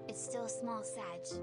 It's still a small Sag.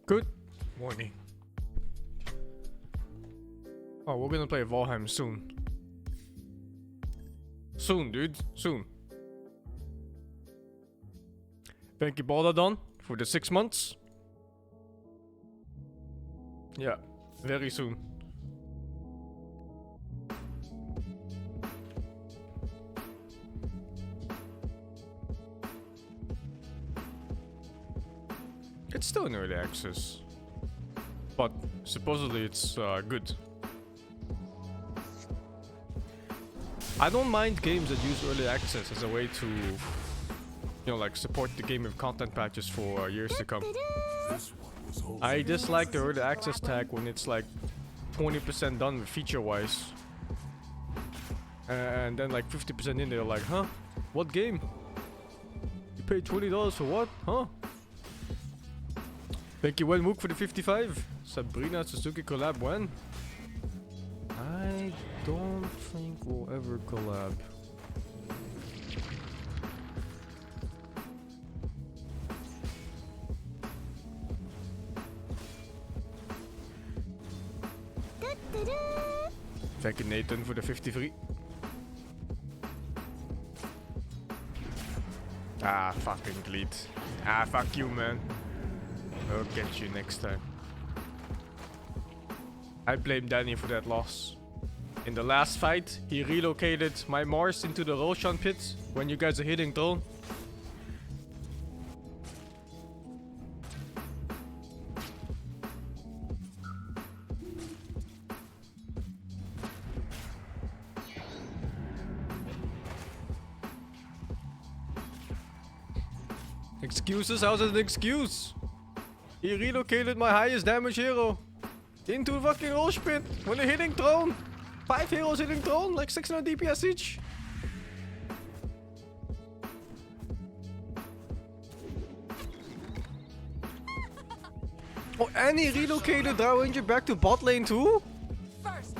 Good morning. Oh, we're gonna play Valheim soon. Soon, dude. Soon. Thank you, Baldadon, for the 6 months. Yeah, very soon. It's still in early access, but supposedly it's good. I don't mind games that use early access as a way to, like support the game with content patches for years to come. I dislike the early access tag when it's like 20% done feature-wise, and then like 50% in there, like, huh? What game? You paid $20 for what? Huh? Thank you, Mook, for the 55. Sabrina Suzuki collab when? I don't think we'll ever collab. Thank you, Nathan, for the 53. Ah, fucking delete. Ah, fuck you, man. I'll get you next time. I blame Danny for that loss. In the last fight, he relocated my Mars into the Roshan pit when you guys are hitting drone. Excuses? How's it an excuse? He relocated my highest damage hero into a fucking roll spin when they're hitting throne. 5 heroes hitting throne, like 600 DPS each. Oh, and he relocated Drow Ranger back to bot lane too?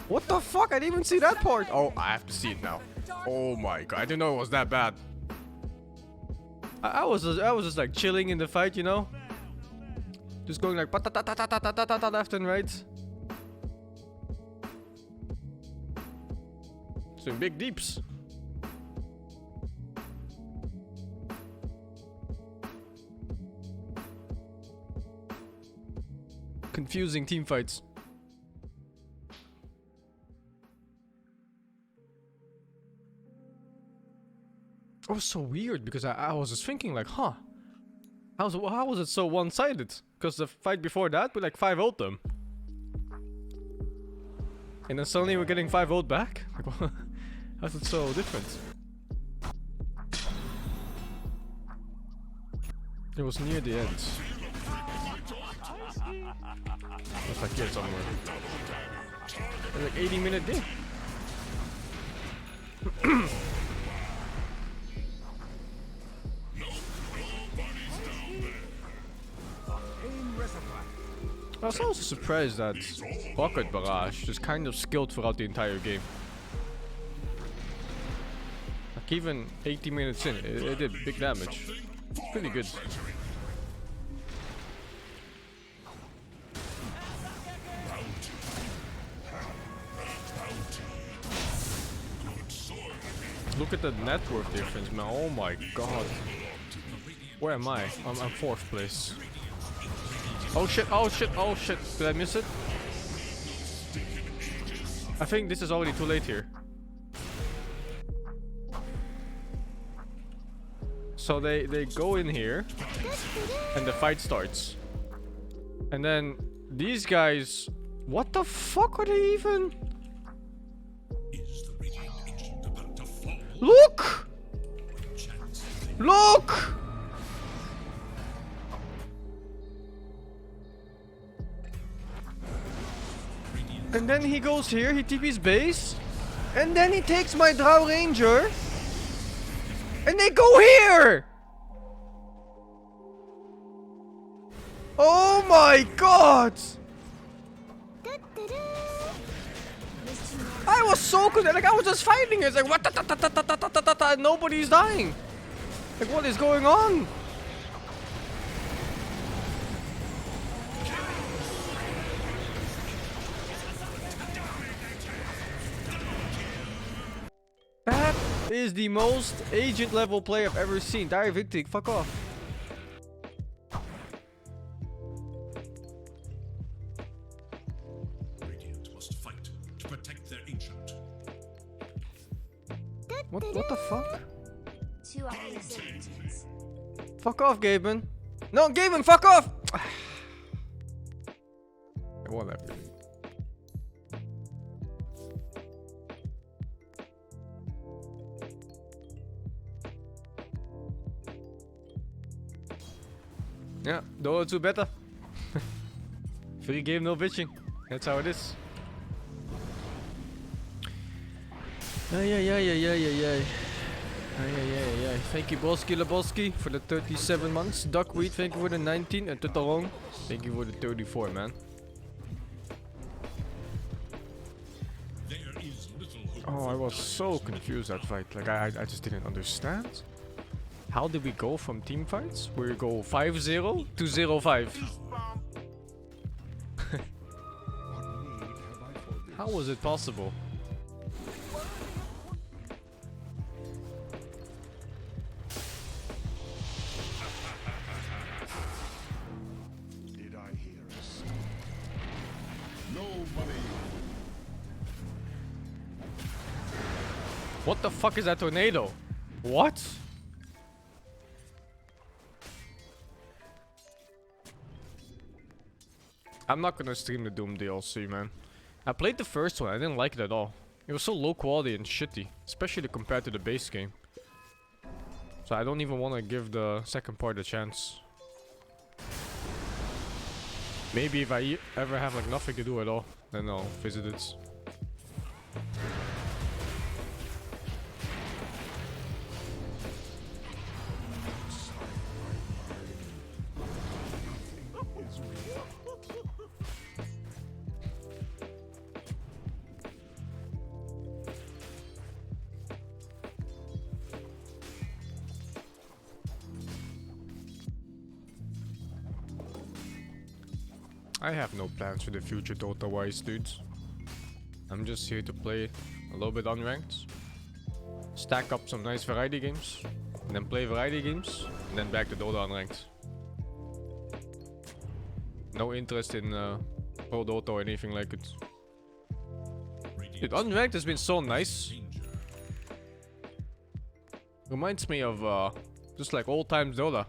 What the fuck? I didn't even see that part. Oh, I have to see it now. Oh my god, I didn't know it was that bad. I was just like chilling in the fight, you know? Just going like left and right. Some big deeps. Confusing team fights. It was so weird because I was just thinking like, huh, how was it so one-sided? Because the fight before that we like 5-0'd them, and then suddenly we're getting 5-0'd back. Like, how's it so different? It was near the end. It's like here somewhere. It's like 80-minute game. I was also surprised that Rocket Barrage just kind of skilled throughout the entire game. Like even 80 minutes in, it did big damage. Pretty good. Look at the network difference, man. Oh my god. Where am I? I'm 4th place. Oh shit, oh shit, oh shit. Did I miss it? I think this is already too late here. So they go in here and the fight starts. And then these guys, what the fuck are they even? Look! Look! And then he goes here, he TP's base, and then he takes my Drow Ranger, and they go here! Oh my god! I was so good, like I was just fighting it, like what, nobody's dying. Like what is going on? That is the most agent level play I've ever seen. Dire Victic, fuck off. Radiant must fight to protect their ancient. What the fuck? 2 obvious agents. Fuck off, Gaben. No, Gaben, fuck off! Whatever. Yeah, don't do better. Free game, no bitching. That's how it is. Ay. Thank you, Boski Laboski, for the 37 months. Duckweed, thank you for the 19. And Tutarong, thank you for the 34, man. There is little hope. Oh, I was so confused that fight. Like, I just didn't understand. How did we go from team fights? Where we go 5-0 to 0-5. How was it possible? Did I hear us? Nobody. What the fuck is that tornado? What? I'm not gonna stream the Doom DLC, man. I played the first one, I didn't like it at all. It was so low quality and shitty, especially compared to the base game. So I don't even want to give the second part a chance. Maybe if I ever have like nothing to do at all, then I'll visit it. I have no plans for the future Dota-wise, dudes. I'm just here to play a little bit unranked, stack up some nice variety games, and then play variety games, and then back to Dota unranked. No interest in Pro Dota or anything like it. Dude, unranked has been so nice. Reminds me of just like old times Dota.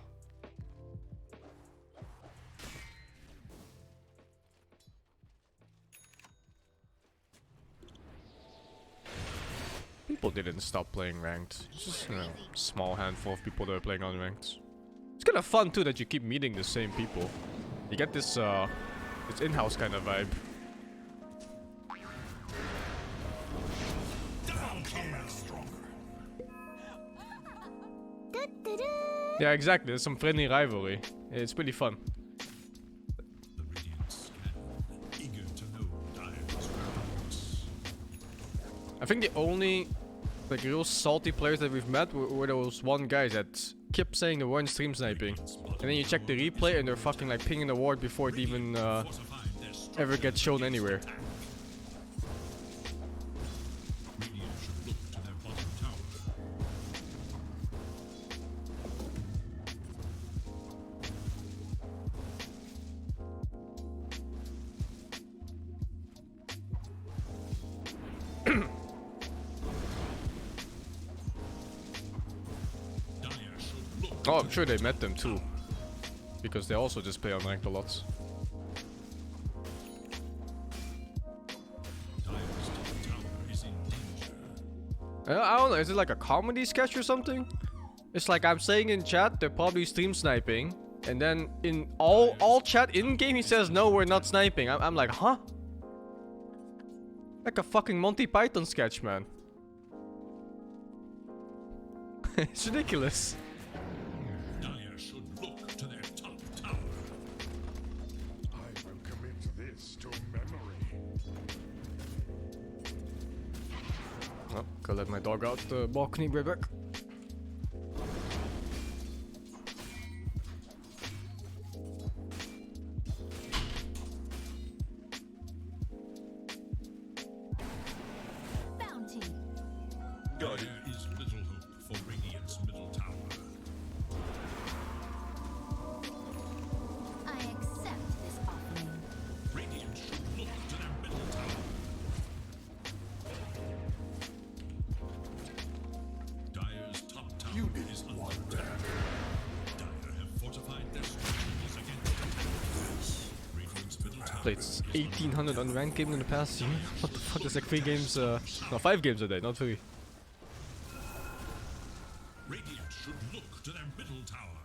People didn't stop playing ranked. It's just a small handful of people that are playing unranked. It's kind of fun too that you keep meeting the same people. You get this this in-house kind of vibe. Yeah, exactly. There's some friendly rivalry. It's pretty fun. I think the only like real salty players that we've met were those one guys that kept saying they weren't stream sniping, and then you check the replay and they're fucking like pinging the ward before it even ever gets shown anywhere. Oh, I'm sure they met them too, because they also just play unranked a lot. I don't know, is it like a comedy sketch or something? It's like I'm saying in chat, they're probably stream sniping, and then in all chat in-game he says, no, we're not sniping. I'm like, huh? Like a fucking Monty Python sketch, man. It's ridiculous. Oh, gotta let my dog out the balcony, right back. Bounty. There is little hope for Radiant's middle tower. I accept this offering. Radiant should look to their middle tower. Dire's top tower is under attack. Dire have fortified their structures against Radiant's middle tower. Played 1800 unranked games in the past year. What the fuck? There's like 3 games, no, 5 games a day, not 3. Radiant should look to their middle tower.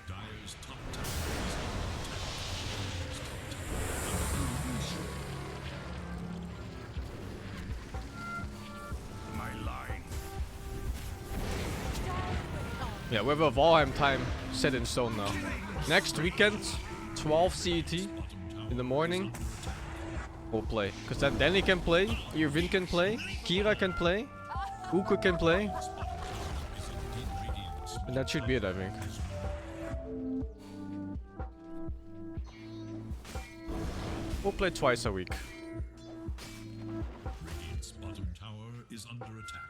Dire's top tower is under attack. My line. Yeah, we have a Valheim time set in stone now. Next weekend, 12 CET in the morning, we'll play. Because then Danny can play, Irvin can play, Kira can play, Uka can play. And that should be it, I think. We'll play twice a week. Radiant's bottom tower is under attack.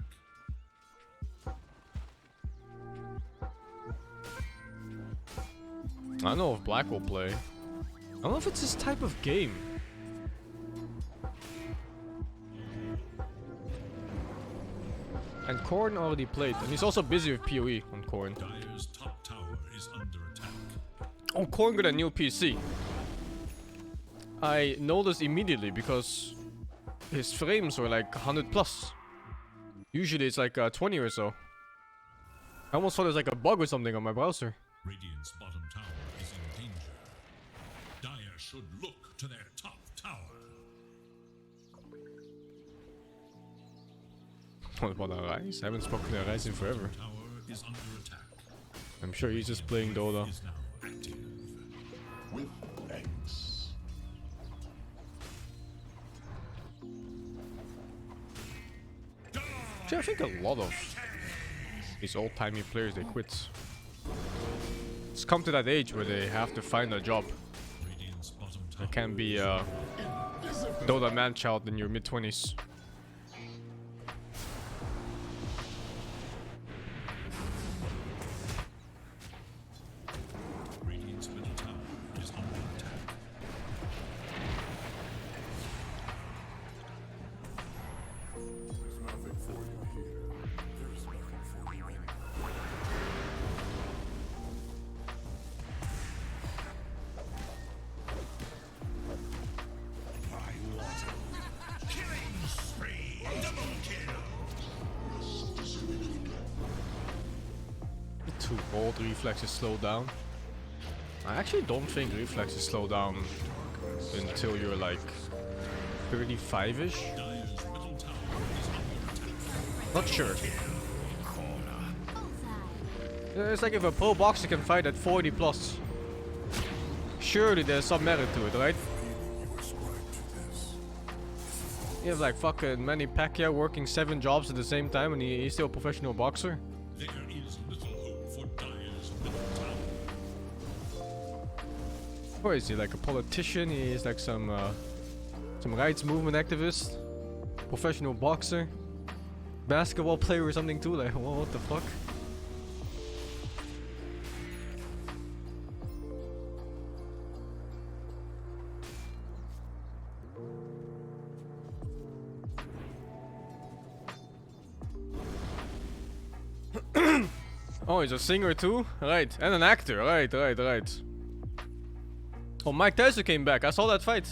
I don't know if Black will play. I don't know if it's his type of game. And Korn already played, and he's also busy with PoE on Korn. Dire's top tower is under attack. Oh, Korn got a new PC. I noticed immediately because his frames were like 100 plus. Usually it's like 20 or so. I almost thought there's like a bug or something on my browser. Radiant's bottom tower is in danger. Dire should look to their top tower. What about Arise? I haven't spoken to Arise in forever. Tower is under attack. I'm sure he's just playing Dota. Is now active. With thanks. Actually, I think a lot of these old-timey players, they quit. It's come to that age where they have to find a job. Radiant's bottom They tower can't be a Dota man-child in your mid-20s. Radiant's middle tower is under attack. There's nothing for you here. There's nothing for you anywhere. I want it. Killing spree! Double kill! Too old, reflexes slow down. I actually don't think reflexes slow down until you're like 35-ish. Dire's middle tower is under attack. Not sure. Bullseye. It's like if a pro boxer can fight at 40 plus. Surely there's some merit to it, right? You ascribe to this. You have like fucking Manny Pacquiao working 7 jobs at the same time and he's still a professional boxer. There is little hope for Dire's middle tower. Or is he like a politician? He is like some rights movement activist, professional boxer, basketball player or something too. Like what the fuck? Oh, he's a singer too? Right, and an actor. Right. Oh, Mike Tyson came back. I saw that fight.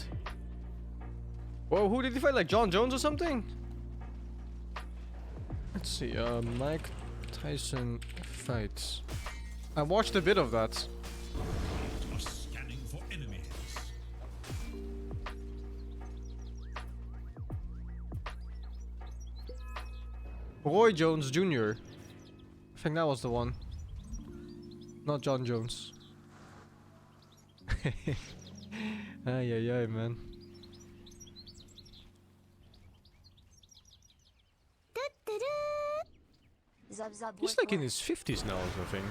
Whoa, who did he fight? Like John Jones or something? Let's see. Mike Tyson fights. I watched a bit of that. Are scanning for enemies. Roy Jones Jr. I think that was the one. Not John Jones. Ay, man. Zub zub. He's like in his 50s now, I think.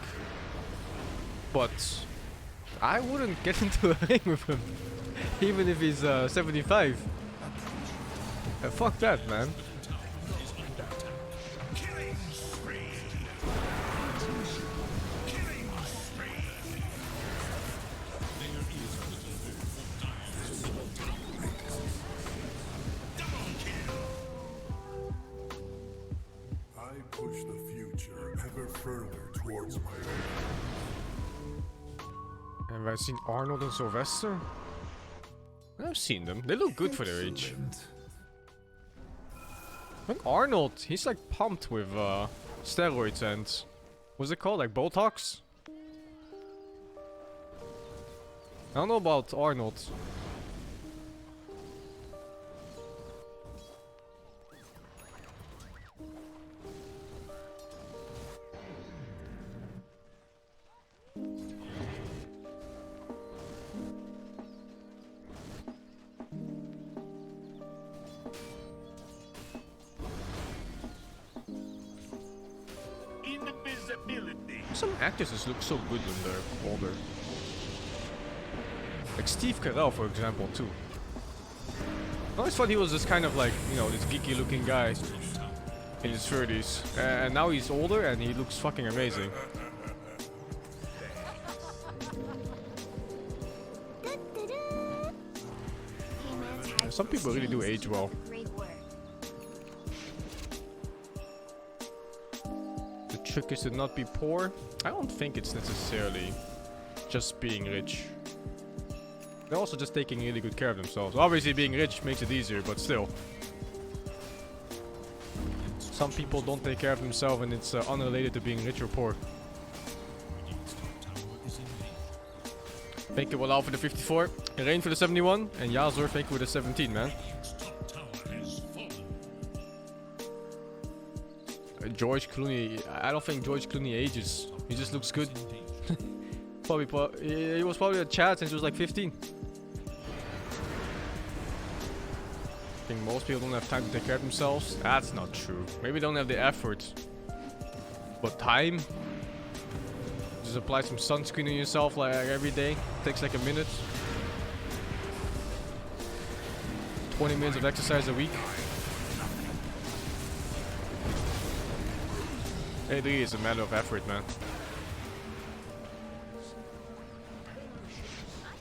But I wouldn't get into a ring with him, even if he's 75. Fuck that, man. Killing spree! Killing spree! There is little hope for Dire's middle tower. Double kill! I push the future ever further towards my Have I seen Arnold and Sylvester? I've seen them. They look good for their age. I think Arnold, he's like pumped with steroids and what's it called? Like Botox? I don't know about Arnold. Invisibility! Some actresses look so good when they're older. Like Steve Carell, for example, too. I always thought he was this kind of like, you know, this geeky looking guy in his 30s. And now he's older and he looks fucking amazing. Some people really do age well. Great work. The trick is to not be poor. I don't think it's necessarily just being rich. They're also just taking really good care of themselves. Obviously being rich makes it easier, but still. some people don't take care of themselves and it's unrelated to being rich or poor. Thank you, Walao, for the 54. Rain for the 71. And Yazor, thank you for the 17, man. George Clooney. I don't think George Clooney ages. He just looks good. He was probably a Chad since he was like 15. I think most people don't have time to take care of themselves. That's not true. Maybe they don't have the effort. But time? Just apply some sunscreen on yourself like every day. Takes like a minute. 20 minutes of exercise a week. It really is a matter of effort, man. I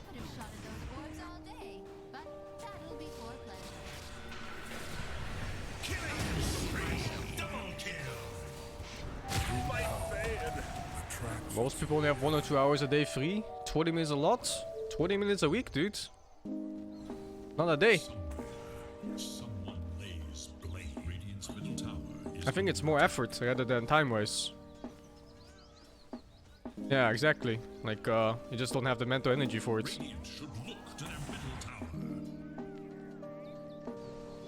could have shot at those boards all day, but that'll be foreplay. Most people only have 1 or 2 hours a day free. 20 minutes a lot. 20 minutes a week, dude. Not a day. Someone lays blame. Radiant's middle tower is I think it's more effort rather than time-wise. Yeah, exactly. Like, you just don't have the mental energy for it. Radiant should look to their middle tower.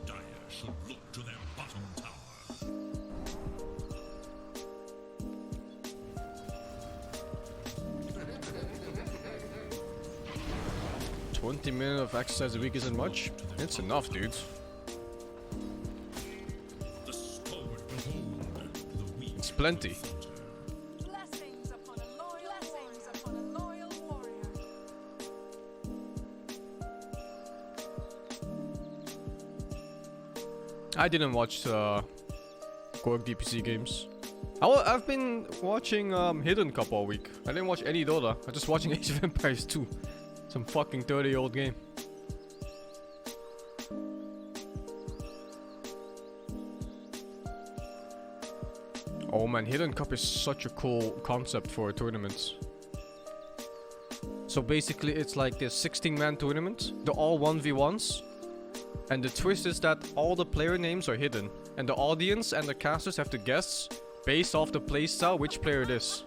Dire should look to their bottom tower. 20 minutes of exercise a week isn't much. It's enough, dude. The stalwart behold, the weak It's plenty. Blessings upon a loyal warrior. I didn't watch Korg DPC games. I've been watching Hidden Cup all week. I didn't watch any Dota. I'm just watching Age of Empires 2. Some fucking 30-year-old game. Oh man, Hidden Cup is such a cool concept for a tournament. So basically it's like this 16-man tournament. They're all 1v1s. And the twist is that all the player names are hidden. And the audience and the casters have to guess, based off the playstyle, which player it is.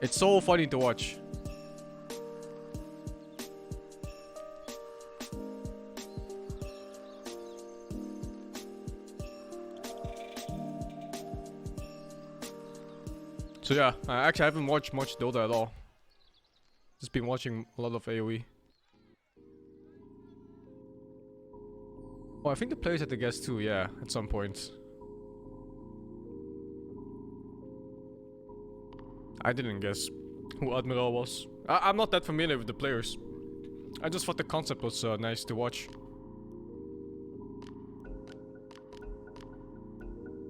It's so funny to watch. So yeah, actually I haven't watched much Dota at all. Just been watching a lot of AoE. Oh, I think the players had to guess too, yeah, at some point. I didn't guess who Admiral was. I'm not that familiar with the players. I just thought the concept was nice to watch.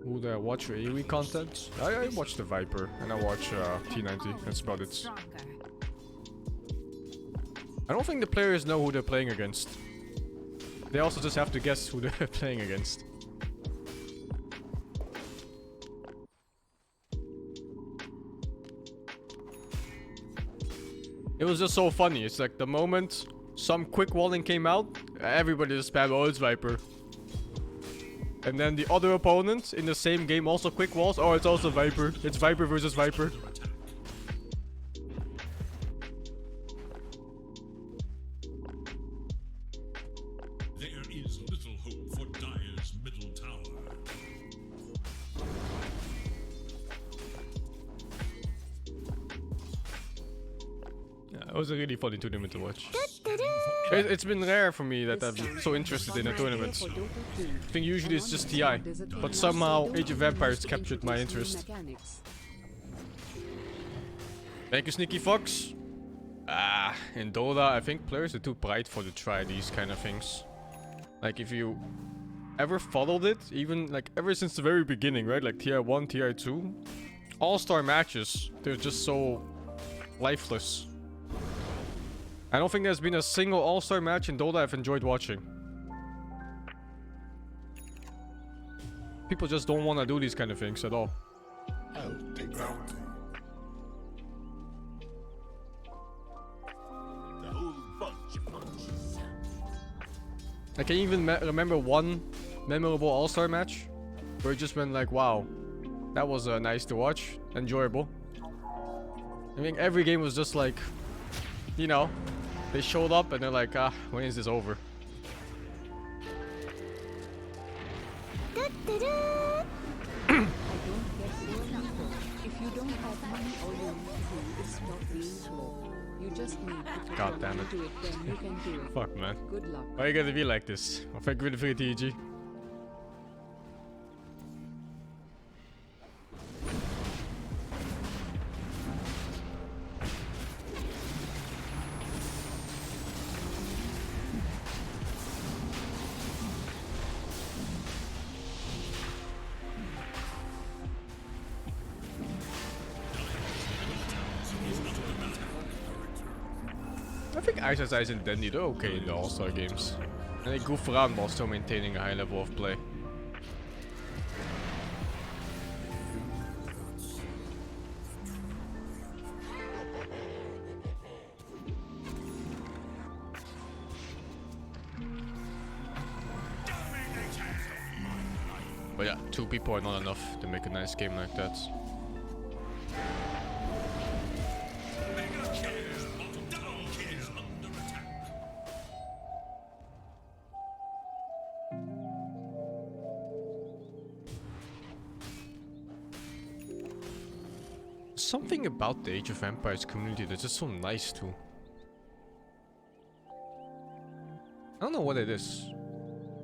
Who do I watch for AoE content? I watch the Viper and I watch T90. That's about it. I don't think the players know who they're playing against. They also just have to guess who they're playing against. It was just so funny. It's like the moment some quick walling came out, everybody just spammed, oh, it's Viper. And then the other opponent in the same game also quick walls, oh, it's also Viper. It's Viper versus Viper. There is little hope for Dire's middle tower. Yeah, it was a really funny tournament to watch. It's been rare for me that I'm so interested in a tournament. I think usually it's just TI, but somehow Age of Empires captured my interest. Thank you, Sneaky Fox. In Dota, I think players are too prideful to try these kind of things. Like, if you ever followed it, even like ever since the very beginning, right? Like Tier 1, Tier 2, all-star matches, they're just so lifeless. I don't think there's been a single all-star match in Dota I've enjoyed watching. People just don't want to do these kind of things at all. I'll take bounty. The whole bunch of punches. I can even remember one memorable all-star match where it just went like, wow, that was nice to watch, enjoyable. I mean, every game was just like, you know, they showed up and they're like, ah, when is this over? If you don't have money, all you need to do is stop being slow. You just need to put God your damn mind it. to it, then you can do it. Fuck, man. Good luck. Why you gotta be like this? Of ik wil de TG. I think Ice Ice and Dandy, they're okay in the All-Star games. And they goof around while still maintaining a high level of play. But yeah, 2 people are not enough to make a nice game like that. Something about the Age of Empires community that's just so nice too. I don't know what it is.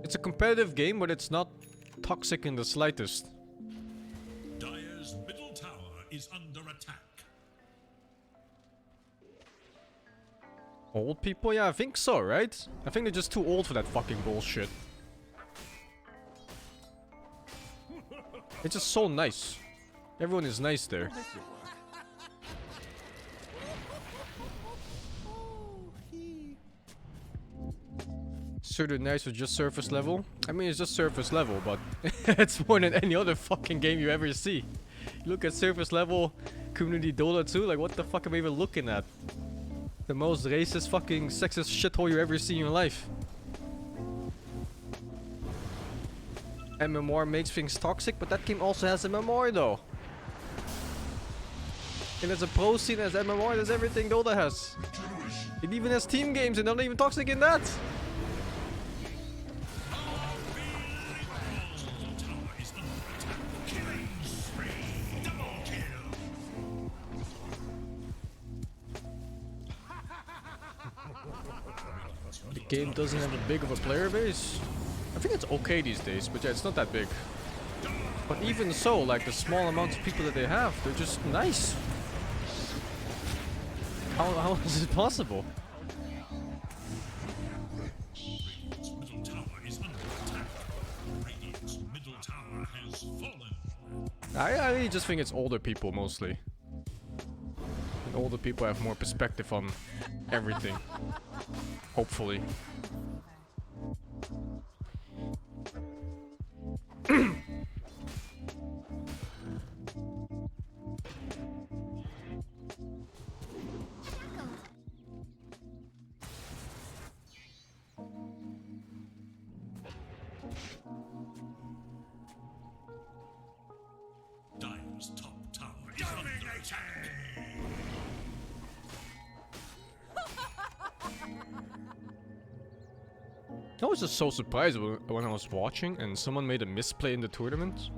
It's a competitive game, but it's not toxic in the slightest. Dire's middle tower is under attack. Old people? Yeah, I think so, right? I think they're just too old for that fucking bullshit. It's just so nice. Everyone is nice there. Certain nice with just surface level. I mean, it's just surface level, but it's more than any other fucking game you ever see. You look at surface level community Dota 2, like what the fuck am I even looking at? The most racist fucking sexist shithole you ever see in your life. MMR makes things toxic, but that game also has MMR though. And as a pro scene as MMR, there's everything Dota has. It even has team games and not even toxic in that. The game doesn't have a big of a player base. I think it's okay these days, but yeah, it's not that big. But even so, like the small amounts of people that they have, they're just nice. How is it possible? Radiant's middle tower is under attack. Radiant's middle tower has fallen. I really just think it's older people mostly. And older people have more perspective on everything. Hopefully. Dire's top tower is under attack. I was just so surprised when I was watching and someone made a misplay in the tournament.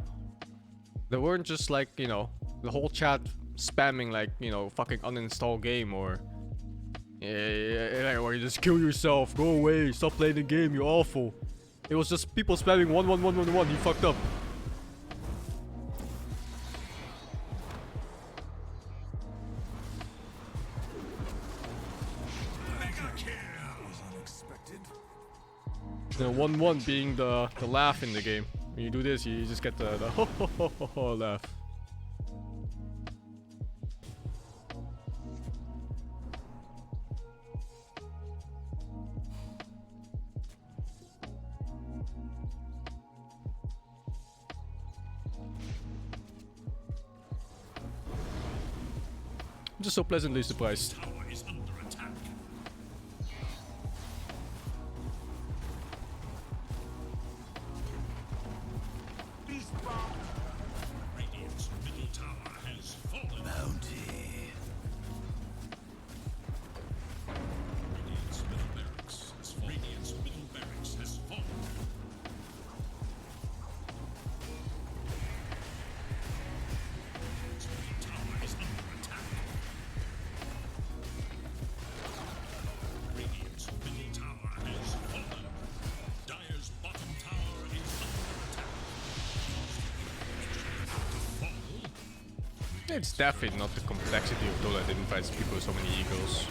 They weren't just like, you know, the whole chat spamming like, you know, fucking uninstall game or or you just kill yourself, go away, stop playing the game, you're awful. It was just people spamming 11111, you fucked up. The 1-1 being the laugh in the game. When you do this, you just get the ho ho ho ho ho laugh. I'm just so pleasantly surprised. Tower is under attack. Radiant's middle tower has fallen. Bounty. Radiant's middle barracks has fallen. Radiant's middle barracks has fallen. Its middle tower is under attack. Radiant's middle tower has fallen. Dire's bottom tower is under attack. To fall. It's definitely not the complexity of Dota that invites people with so many egos.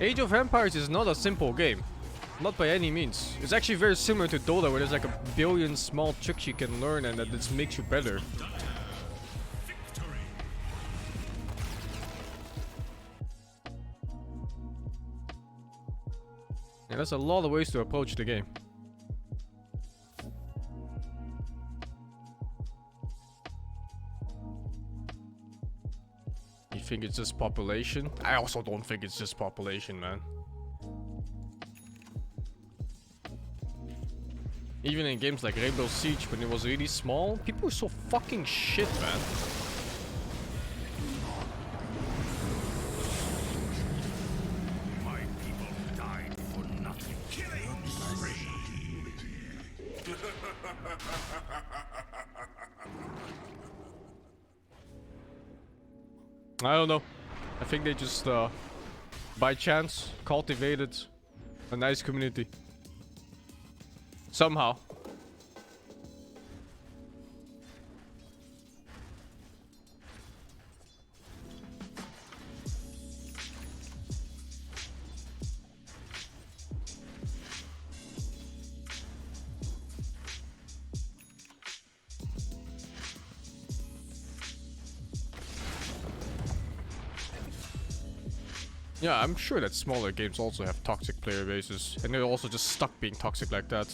Age of Empires is not a simple game. Not by any means. It's actually very similar to Dota, where there's like a billion small tricks you can learn and that this makes you better. Victory. Yeah, there's a lot of ways to approach the game. You think it's just population? I also don't think it's just population, man. Even in games like Rainbow Siege, when it was really small, people were so fucking shit, man. My people died for nothing. Killing spree. I don't know. I think they just, by chance, cultivated a nice community. Somehow. Yeah, I'm sure that smaller games also have toxic player bases, and they're also just stuck being toxic like that.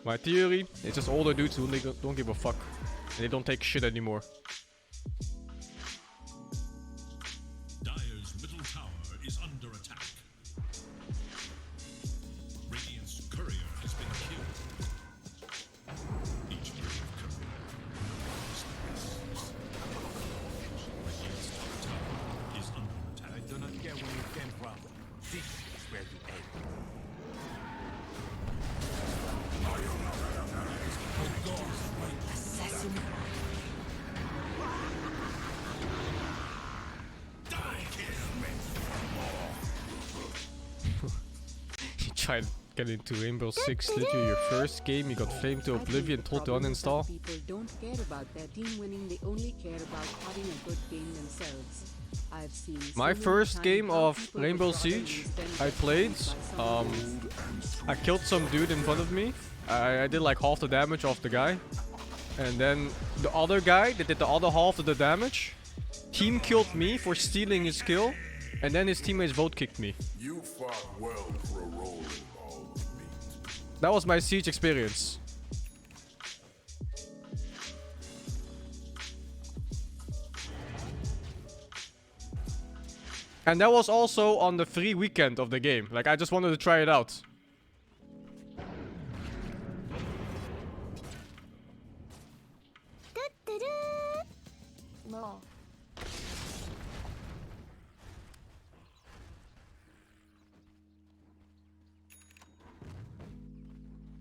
My theory is just older dudes who don't give a fuck, and they don't take shit anymore. Dire's middle tower is under attack. Radiant's courier has been killed. Each brave courier is the best. Radiant's top tower is under attack. I do not care where you came from. This is where you end. You tried to get into Rainbow Six, literally your first game, you got Flame to Oblivion, told to uninstall. People don't care about their team winning, they only care about having a good game themselves. I've seen My so many first times game how of people Rainbow would rather Siege, lose than I get played, beaten by someone else. I killed some dude in front of me. I did like half the damage off the guy. And then the other guy that did the other half of the damage, team killed me for stealing his kill. And then his teammates vote kicked me. You fought well for a role involved with me. That was my Siege experience. And that was also on the free weekend of the game. Like, I just wanted to try it out. No.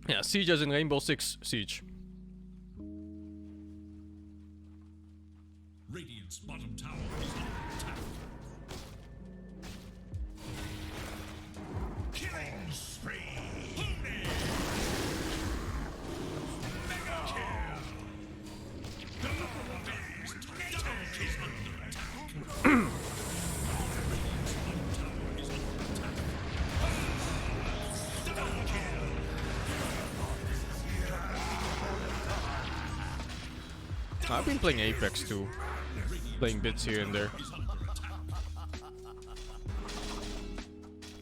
Yeah, Siege as in Rainbow Six Siege. Radiant's bottom tower is under attack. Killing spree. Mega kill. Dire's top tower is under attack. Radiant's bottom tower is under attack. Double kill. I've been playing Apex too. Playing bits here and there.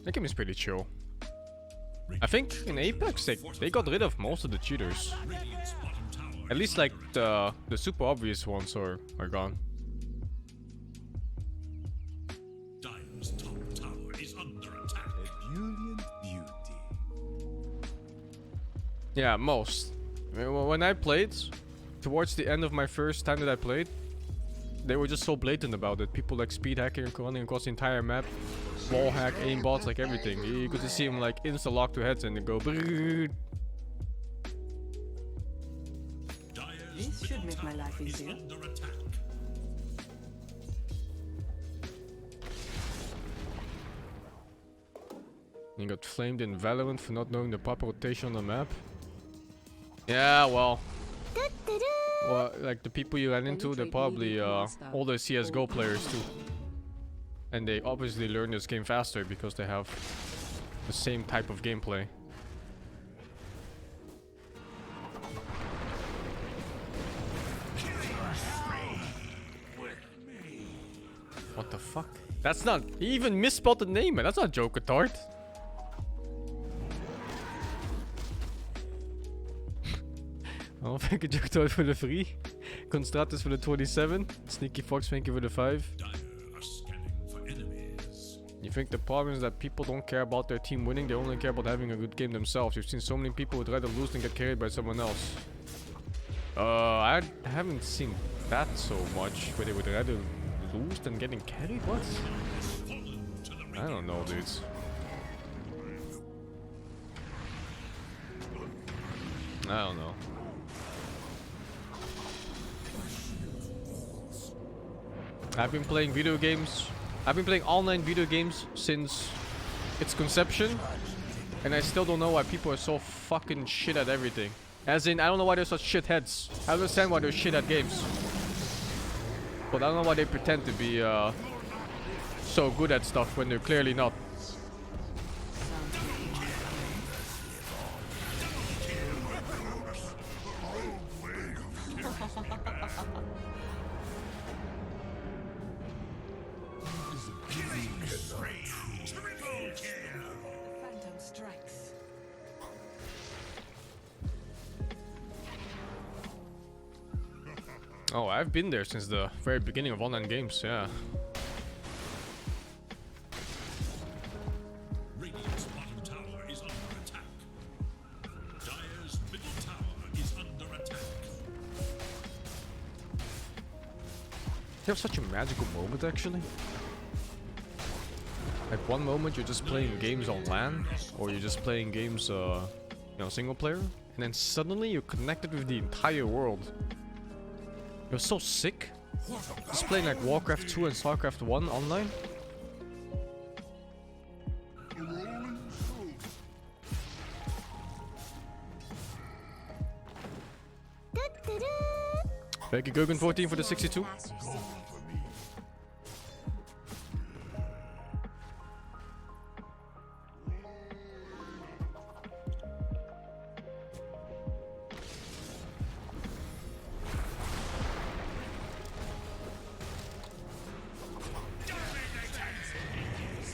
That game is pretty chill. I think in Apex they got rid of most of the cheaters. Radiant's bottom tower At least like the super obvious ones are gone. Dire's top tower is under attack. ebullient beauty. Yeah, most. I mean, when I played, towards the end of my first time that I played, they were just so blatant about it. People like speed hacking and running across the entire map, wall hack, aimbots, like everything. You could just see them like insta lock to heads and they go. Brrrr. This should make my life easier. Under attack. You got flamed in Valorant for not knowing the proper rotation on the map. Yeah, well, like the people you ran into, they're probably older CS:GO players too, and they obviously learn this game faster because they have the same type of gameplay. What the fuck? That's not. He even misspelled the name, man. That's not Joker Tart. Oh, thank you, Joker Tart, for the 3. Constratus for the 27. Sneaky Fox, thank you for the 5. Dire are scanning for enemies. You think the problem is that people don't care about their team winning, they only care about having a good game themselves. You've seen so many people who'd rather lose than get carried by someone else. I haven't seen that so much, where they would rather lose than getting carried? What? I don't know, dudes. I don't know. I've been playing video games. I've been playing online video games since its conception, and I still don't know why people are so fucking shit at everything. As in, I don't know why they're such shitheads. I understand why they're shit at games, but I don't know why they pretend to be so good at stuff when they're clearly not. Phantom strikes. Oh, I've been there since the very beginning of online games, yeah. Radiant's bottom tower is under attack. Dire's middle tower is under attack. You have such a magical moment, actually. Like one moment you're just playing games on LAN, or you're just playing games, you know, single player, and then suddenly you're connected with the entire world. You're so sick. Just playing like Warcraft 2 and StarCraft 1 online. Thank you, Gurgen14, for the 62.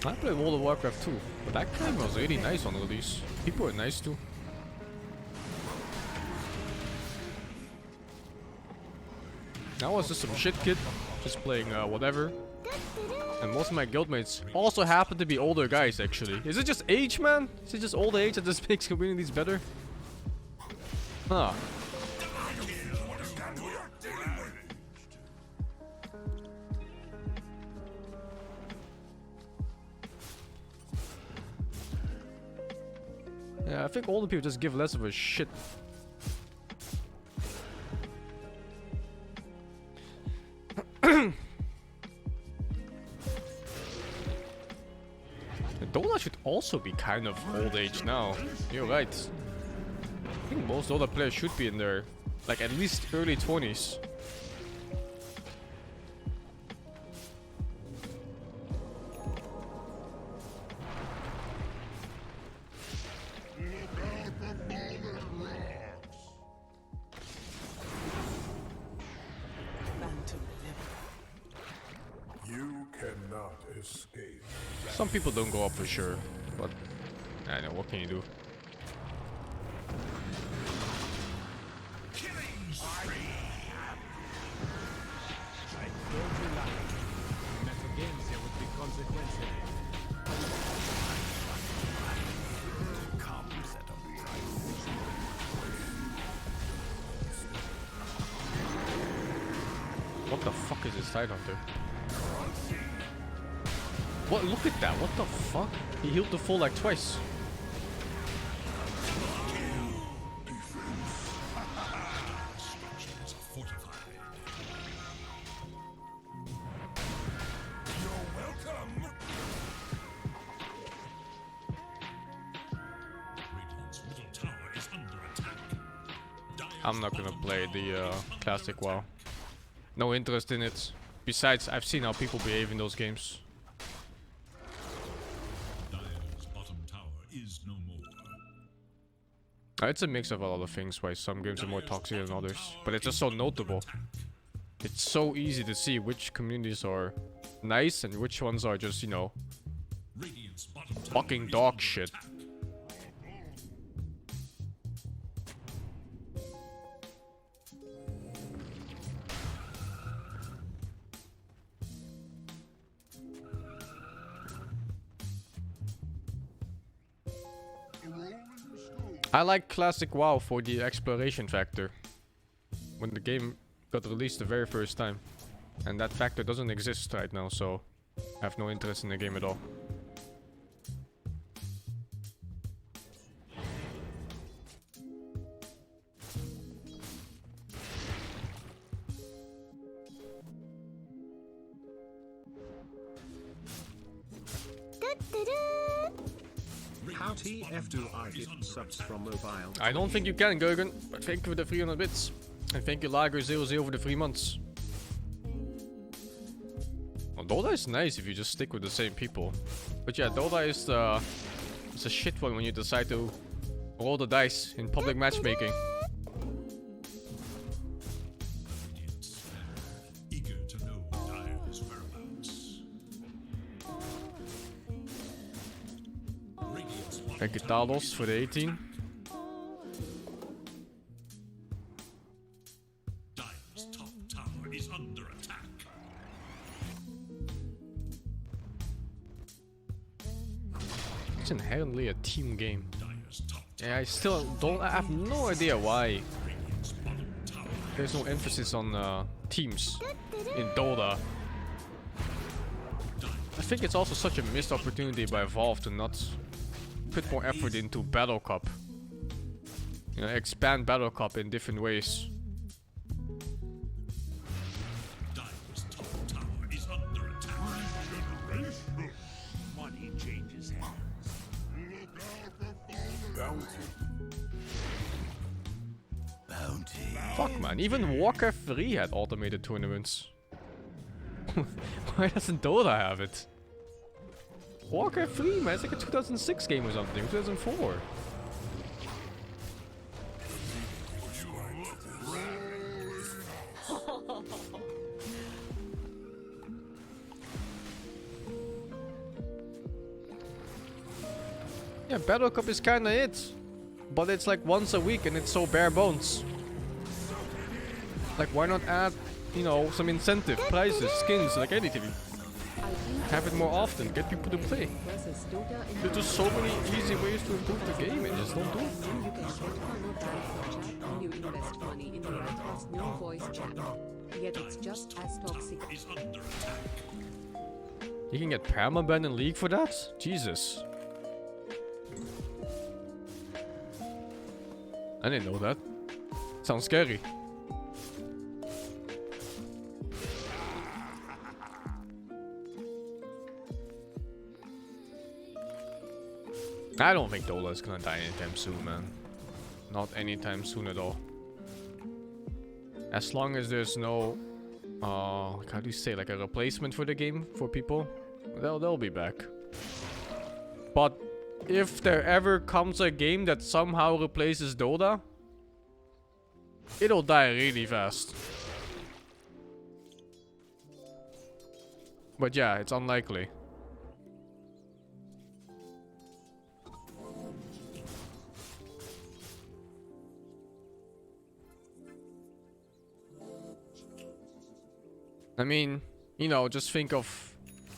I played World of Warcraft 2, but that game was really nice on release. People were nice too. I was just some shit kid, just playing whatever. And most of my guildmates also happen to be older guys, actually. Is it just age, man? Is it just old age that just makes communities better? Huh. Yeah, I think older people just give less of a shit. Donut should also be kind of old age now. You're right. I think most older players should be in their, like, at least early 20s. You cannot escape. Some people don't go up for sure, but I know, what can you do? Killing spree. I told you lies. That against there would be consequences. against Tidehunter. What? Look at that. What the fuck? He healed the full like twice. Structures are fortified. You're welcome. Radiant's middle tower is under attack. Dire's I'm not gonna play the classic WoW. No interest in it. Besides, I've seen how people behave in those games. Dire's bottom tower is no more. It's a mix of a lot of things, why some games are more toxic than others. But it's just so notable. It's so easy to see which communities are nice and which ones are just, you know, Radiant's bottom tower fucking is dog under shit. attack. I like classic WoW for the exploration factor. When the game got released the very first time. And that factor doesn't exist right now, so I have no interest in the game at all. How TF do I get subs from mobile? I don't think you can, Gurgen, but thank you for the 300 bits. And thank you, Lager00 for the 3 months. Well, Dota is nice if you just stick with the same people. But yeah, Dota is it's a shit one when you decide to roll the dice in public matchmaking. Radiant's eager to know Dire's whereabouts. Radiant's bottom Thank you, tower Talos, is for the 18. Dire's top tower is under attack. It's inherently a team game. Dire's top Yeah, I still don't. I have no idea why Radiant's bottom tower. there's no emphasis on teams in Dota. I think it's also such a missed opportunity by Valve to not put more effort into Battle Cup. You know, expand Battle Cup in different ways. Dire's top tower is under attack. Money changes hands. Fuck man, even Warcraft 3 had automated tournaments. Why doesn't Dota have it? Warcraft 3 man, it's like a 2006 game or something, 2004. Yeah, Battle Cup is kinda it. But it's like once a week and it's so bare bones. Like why not add, you know, some incentive, prizes, skins, like anything. Have it more often, get people to play. Versus Dota in There's just so many easy ways to improve the game and just don't do it. Then you can get funnel down for chat when you invest money in the right has no voice chat. Yet it's just as toxic. Is under attack. You can get permaban in League for that? Jesus. I didn't know that. Sounds scary. I don't think Dota is gonna die anytime soon, man. Not anytime soon at all. As long as there's no, how do you say, like a replacement for the game for people, they'll be back. But if there ever comes a game that somehow replaces Dota, it'll die really fast. But yeah, it's unlikely. I mean, you know, just think of,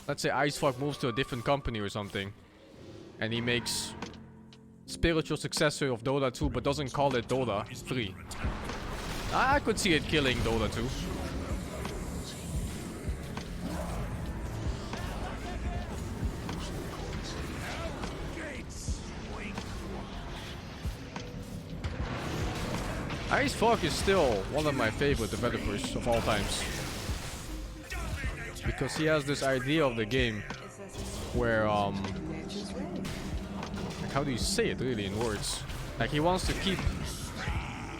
let's say Icefuck moves to a different company or something, and he makes spiritual successor of Dota 2, but doesn't call it Dota 3. I could see it killing Dota 2. Ice Fog is still one of my favorite developers of all times. Because he has this idea of the game where, like, how do you say it really in words? Like, he wants to keep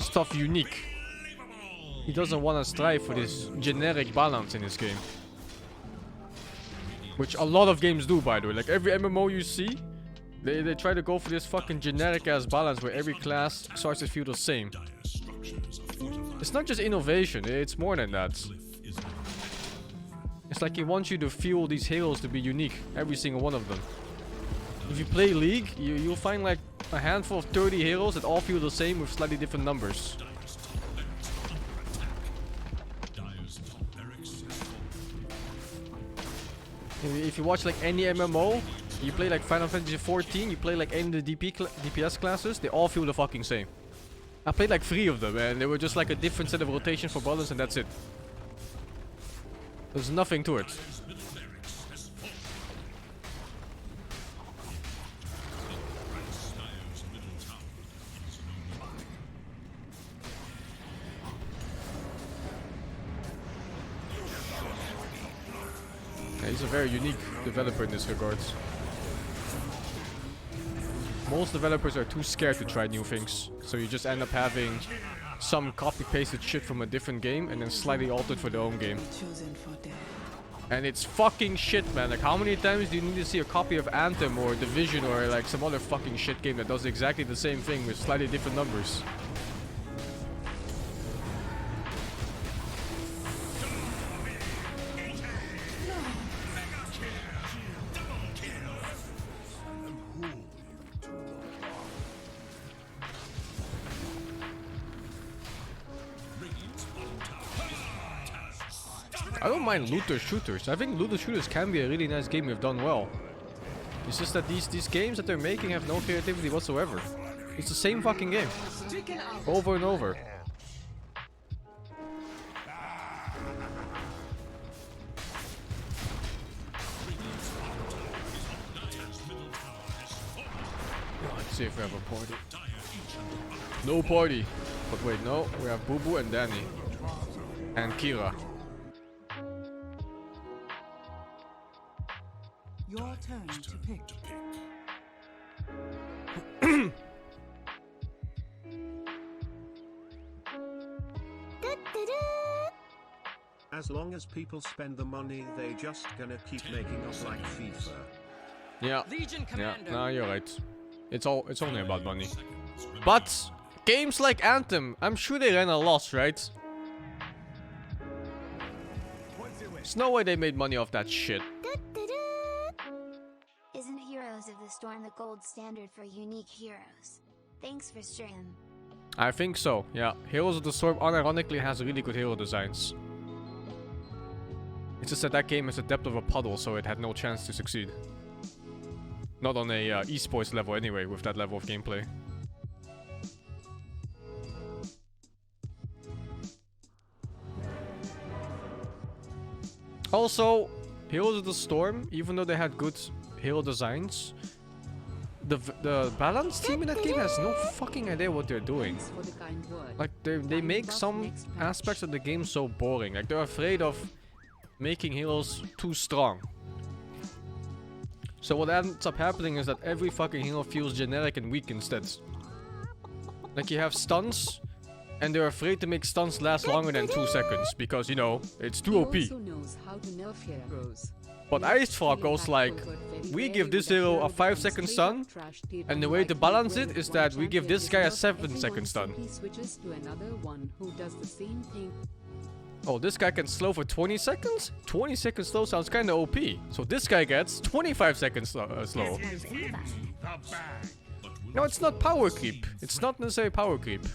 stuff unique. He doesn't want to strive for this generic balance in his game. Which a lot of games do, by the way. Like, every MMO you see, they try to go for this fucking generic ass balance where every class starts to feel the same. It's not just innovation, it's more than that. It's like he wants you to feel these heroes to be unique, every single one of them. If you play League, you'll find like a handful of 30 heroes that all feel the same with slightly different numbers. If you watch like any MMO, you play like Final Fantasy 14, you play like any of the DPS classes, they all feel the fucking same. I played like 3 of them and they were just like a different set of rotation for balance and that's it. There's nothing to it. Yeah, he's a very unique developer in this regard. Most developers are too scared to try new things, so you just end up having some copy-pasted shit from a different game and then slightly altered for their own game. And it's fucking shit, man. Like, how many times do you need to see a copy of Anthem or Division or like some other fucking shit game that does exactly the same thing with slightly different numbers? I don't mind looter shooters. I think looter shooters can be a really nice game if done well. It's just that these games that they're making have no creativity whatsoever. It's the same fucking game. Over and over. Let's see if we have a party. No party. But wait, no. We have Boo Boo and Danny. And Kira. Your turn to pick. As long as people spend the money, they just gonna keep making us like FIFA. Yeah. Yeah, no, you're right. It's only about money. But games like Anthem, I'm sure they ran a loss, right? There's no way they made money off that shit. Isn't Heroes of the Storm the gold standard for unique heroes? Thanks for sharing. I think so, yeah. Heroes of the Storm unironically has really good hero designs. It's just that that game has the depth of a puddle, so it had no chance to succeed. Not on a esports level anyway, with that level of gameplay. Also, Heroes of the Storm, even though they had good hero designs, the balance team in that game has no fucking idea what they're doing. Like, they make some aspects of the game so boring. Like, they're afraid of making heroes too strong. So what ends up happening is that every fucking hero feels generic and weak instead. Like, you have stuns, and they're afraid to make stuns last longer than 2 seconds, because, you know, it's too OP. But Ice Frog goes like, we give this hero a 5-second stun, and the way to balance it is that we give this guy a 7-second stun. Oh, this guy can slow for 20 seconds? 20 seconds slow sounds kinda OP. So this guy gets 25 seconds slow. No, it's not power creep. It's not necessarily power creep.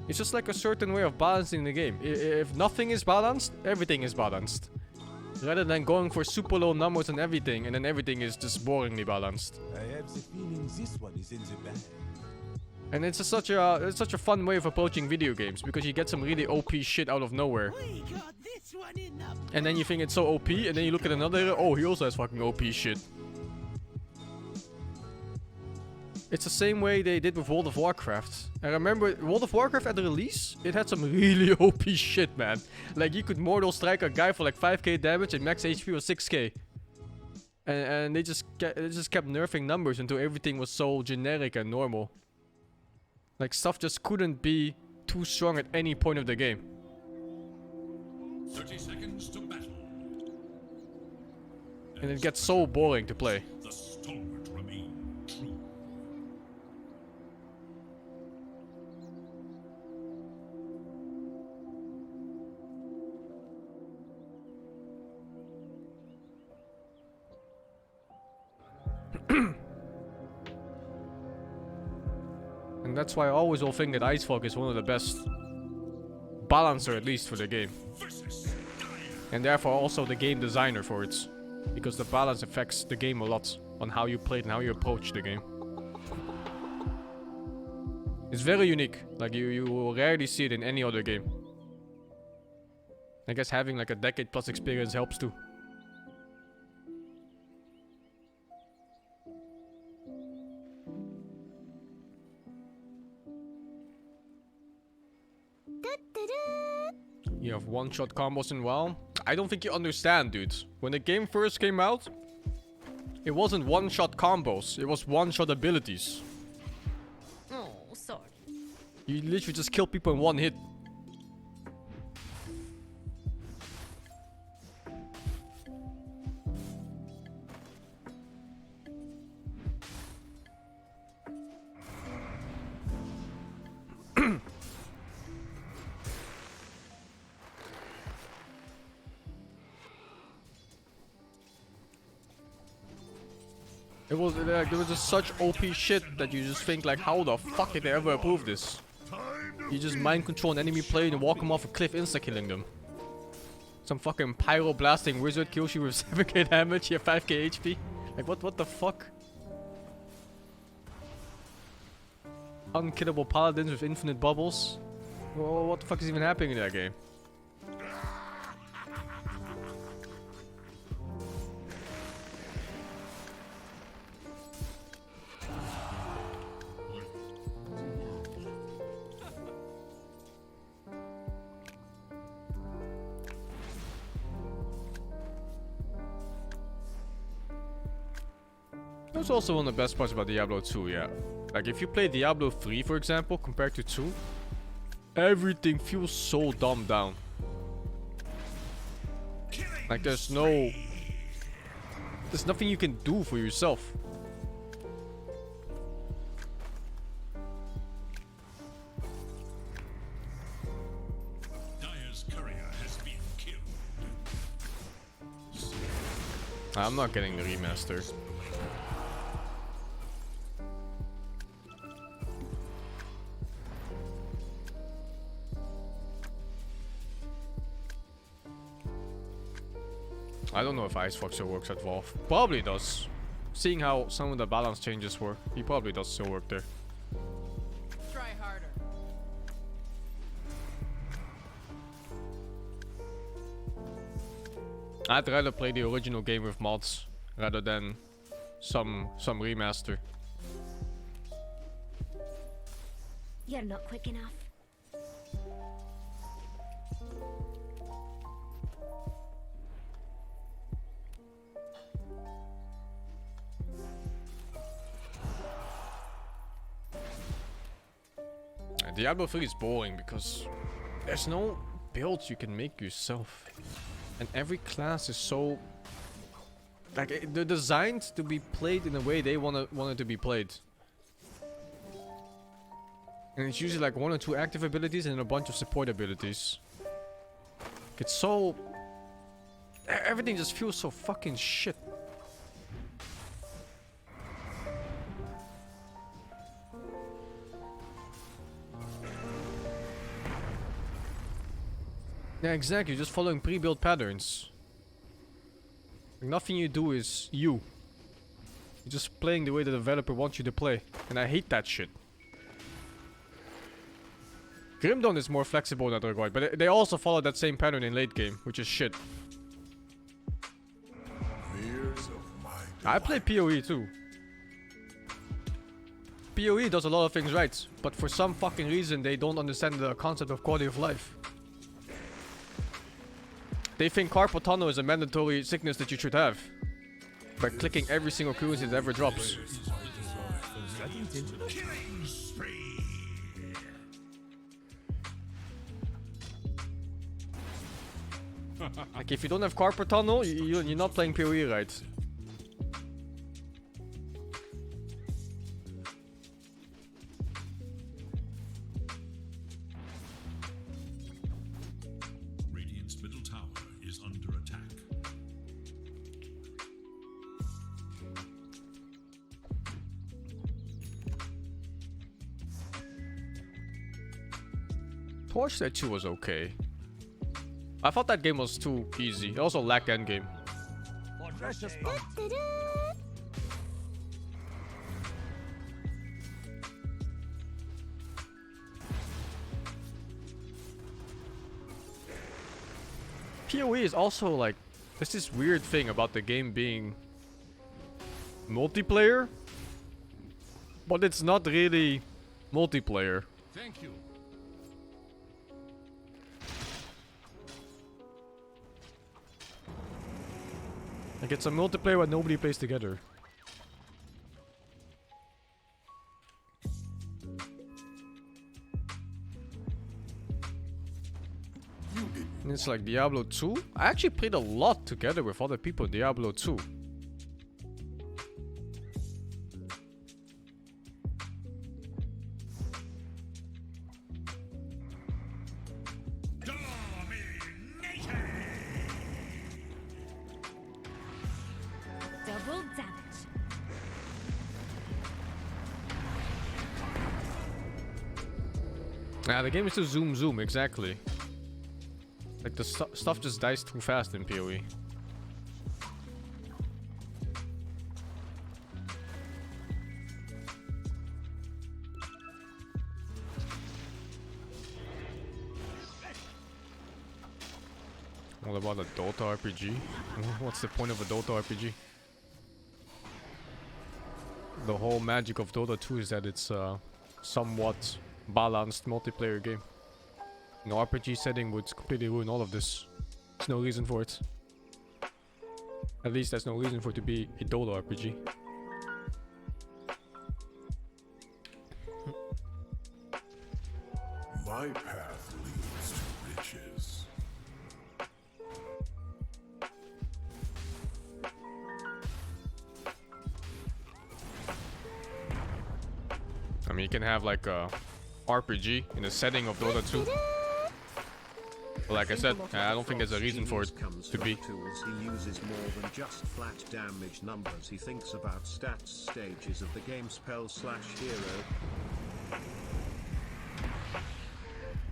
It's just like a certain way of balancing the game. If nothing is balanced, everything is balanced. Rather than going for super low numbers and everything, and then everything is just boringly balanced. I have the feeling this one is in the bag. And it's such a fun way of approaching video games, because you get some really OP shit out of nowhere. And then you think it's so OP, and then you look at another hero, oh, he also has fucking OP shit. It's the same way they did with World of Warcraft. I remember World of Warcraft at the release, it had some really OP shit, man. Like you could mortal strike a guy for like 5k damage and max HP was 6k. And they just kept nerfing numbers until everything was so generic and normal. Like stuff just couldn't be too strong at any point of the game. 30 seconds to battle. And it gets so boring to play. The stalwart remain true. And that's why I always will think that Ice Fog is one of the best balancer, at least for the game. And therefore also the game designer for it. Because the balance affects the game a lot on how you play it and how you approach the game. It's very unique. Like you will rarely see it in any other game. I guess having like a decade plus experience helps too. You have one-shot combos in WoW? I don't think you understand, dude. When the game first came out, it wasn't one-shot combos. It was one-shot abilities. Oh, sorry. You literally just kill people in one hit. There was just such OP shit that you just think like, how the fuck did they ever approve this? You just mind control an enemy player and walk them off a cliff insta-killing them. Some fucking pyro blasting wizard kills you with 7k damage, you have 5k HP. Like what the fuck? Unkillable paladins with infinite bubbles. Well, what the fuck is even happening in that game? That's also one of the best parts about Diablo 2, yeah. Like if you play Diablo 3 for example, compared to 2, everything feels so dumbed down. Like there's nothing you can do for yourself. Dire's courier has been killed. I'm not getting the remaster. I don't know if Ice Fog still works at Valve. Probably does. Seeing how some of the balance changes were, he probably does still work there. Try harder. I'd rather play the original game with mods rather than some remaster. You're not quick enough. Diablo 3 is boring because there's no builds you can make yourself. And every class is so... like, they're designed to be played in the way they want it to be played. And it's usually like 1 or 2 active abilities and a bunch of support abilities. It's so... everything just feels so fucking shit. Yeah, exactly. Just following pre-built patterns. Like, nothing you do is you. You're just playing the way the developer wants you to play. And I hate that shit. Grim Dawn is more flexible in that regard, but they also follow that same pattern in late game, which is shit. Fears of my I play PoE too. PoE does a lot of things right, but for some fucking reason they don't understand the concept of quality of life. They think carpal tunnel is a mandatory sickness that you should have by clicking every single currency that ever drops. Killing spree. Like if you don't have carpal tunnel, you're not playing PoE right. Radiant's middle tower is under attack. Torch State 2 was okay. I thought that game was too easy. It also lacked endgame. Precious bones. PoE is also like, there's this weird thing about the game being multiplayer, but it's not really multiplayer. Thank you. Like it's a multiplayer where nobody plays together. And it's like Diablo 2. I actually played a lot together with other people in Diablo 2. Double damage. Yeah, the game is to zoom, exactly. Like the stuff just dies too fast in PoE. What about a Dota RPG? What's the point of a Dota RPG? The whole magic of Dota 2 is that it's a somewhat balanced multiplayer game. An RPG setting would completely ruin all of this. There's no reason for it. At least there's no reason for it to be a Dota RPG. My path leads to riches. I mean, you can have like a RPG in the setting of Dota 2. But like I said, I don't think there's a reason for it to be. Tools. He uses more than just flat damage numbers. He thinks about stats, stages of the game, spell / hero.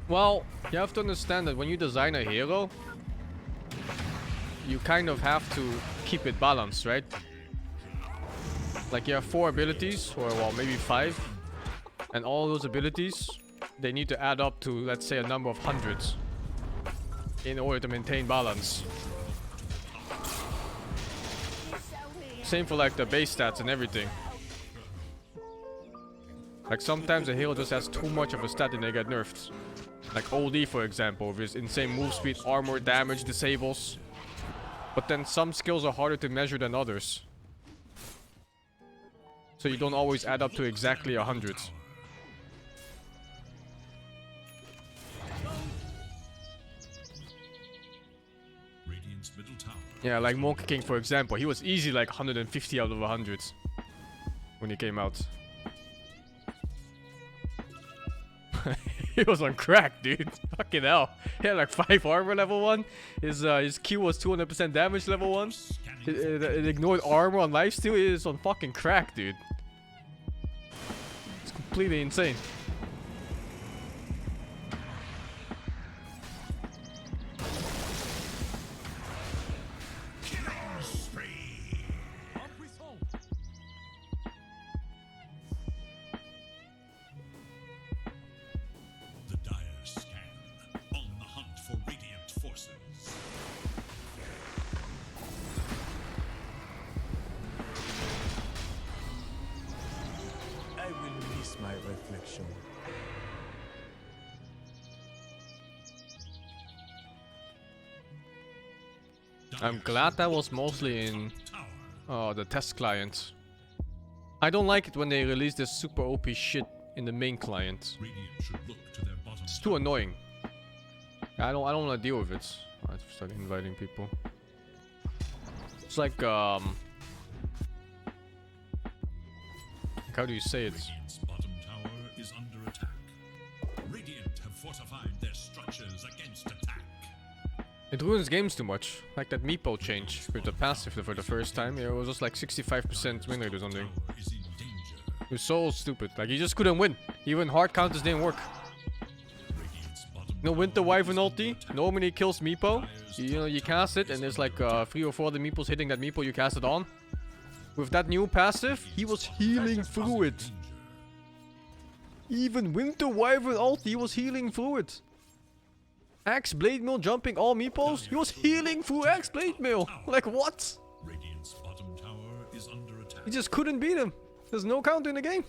Well, you have to understand that when you design a hero, you kind of have to keep it balanced, right? Like you have 4 abilities, or well, maybe 5. And all those abilities, they need to add up to, let's say, a number of hundreds in order to maintain balance. Same for like the base stats and everything. Like sometimes a hero just has too much of a stat and they get nerfed. Like OD, for example, with his insane move speed, armor, damage, disables. But then some skills are harder to measure than others. So you don't always add up to exactly 100. Radiant's middle tower. Yeah, like Monkey King, for example. He was easy like 150 out of 100 when he came out. He was on crack, dude. Fucking hell. He had like 5 armor level 1. His Q was 200% damage level 1. It ignored armor on lifesteal. It is on fucking crack, dude. It's completely insane. The dire scan, on the hunt for radiant forces. I will reflection. I'm glad that was mostly in the test client. I don't like it when they release this super OP shit in the main client. Radiant should look to their bottom It's too annoying. I don't want to deal with it. I start inviting people. It's like how do you say it? Radiant's bottom tower is under attack. Radiant have fortified their structures against attack. It ruins games too much. Like that Meepo change with the passive for the first time. It was just like 65% win rate or something. Tower is in danger. It was so stupid. Like, you just couldn't win. Even hard counters didn't work. Radiant's bottom No Winter tower Wyvern is under ulti. attack. Normally kills Meepo. You know, you cast it and there's like 3 or 4 other Meepos hitting that Meepo you cast it on. With that new passive, he was healing through it. Even Winter Wyvern ulti, he was healing through it. Axe Blade Mail jumping all Meepos, he was healing through Axe Blade Mail. Like, what? Radiant's bottom tower is under attack. He just couldn't beat him. There's no counter in the game.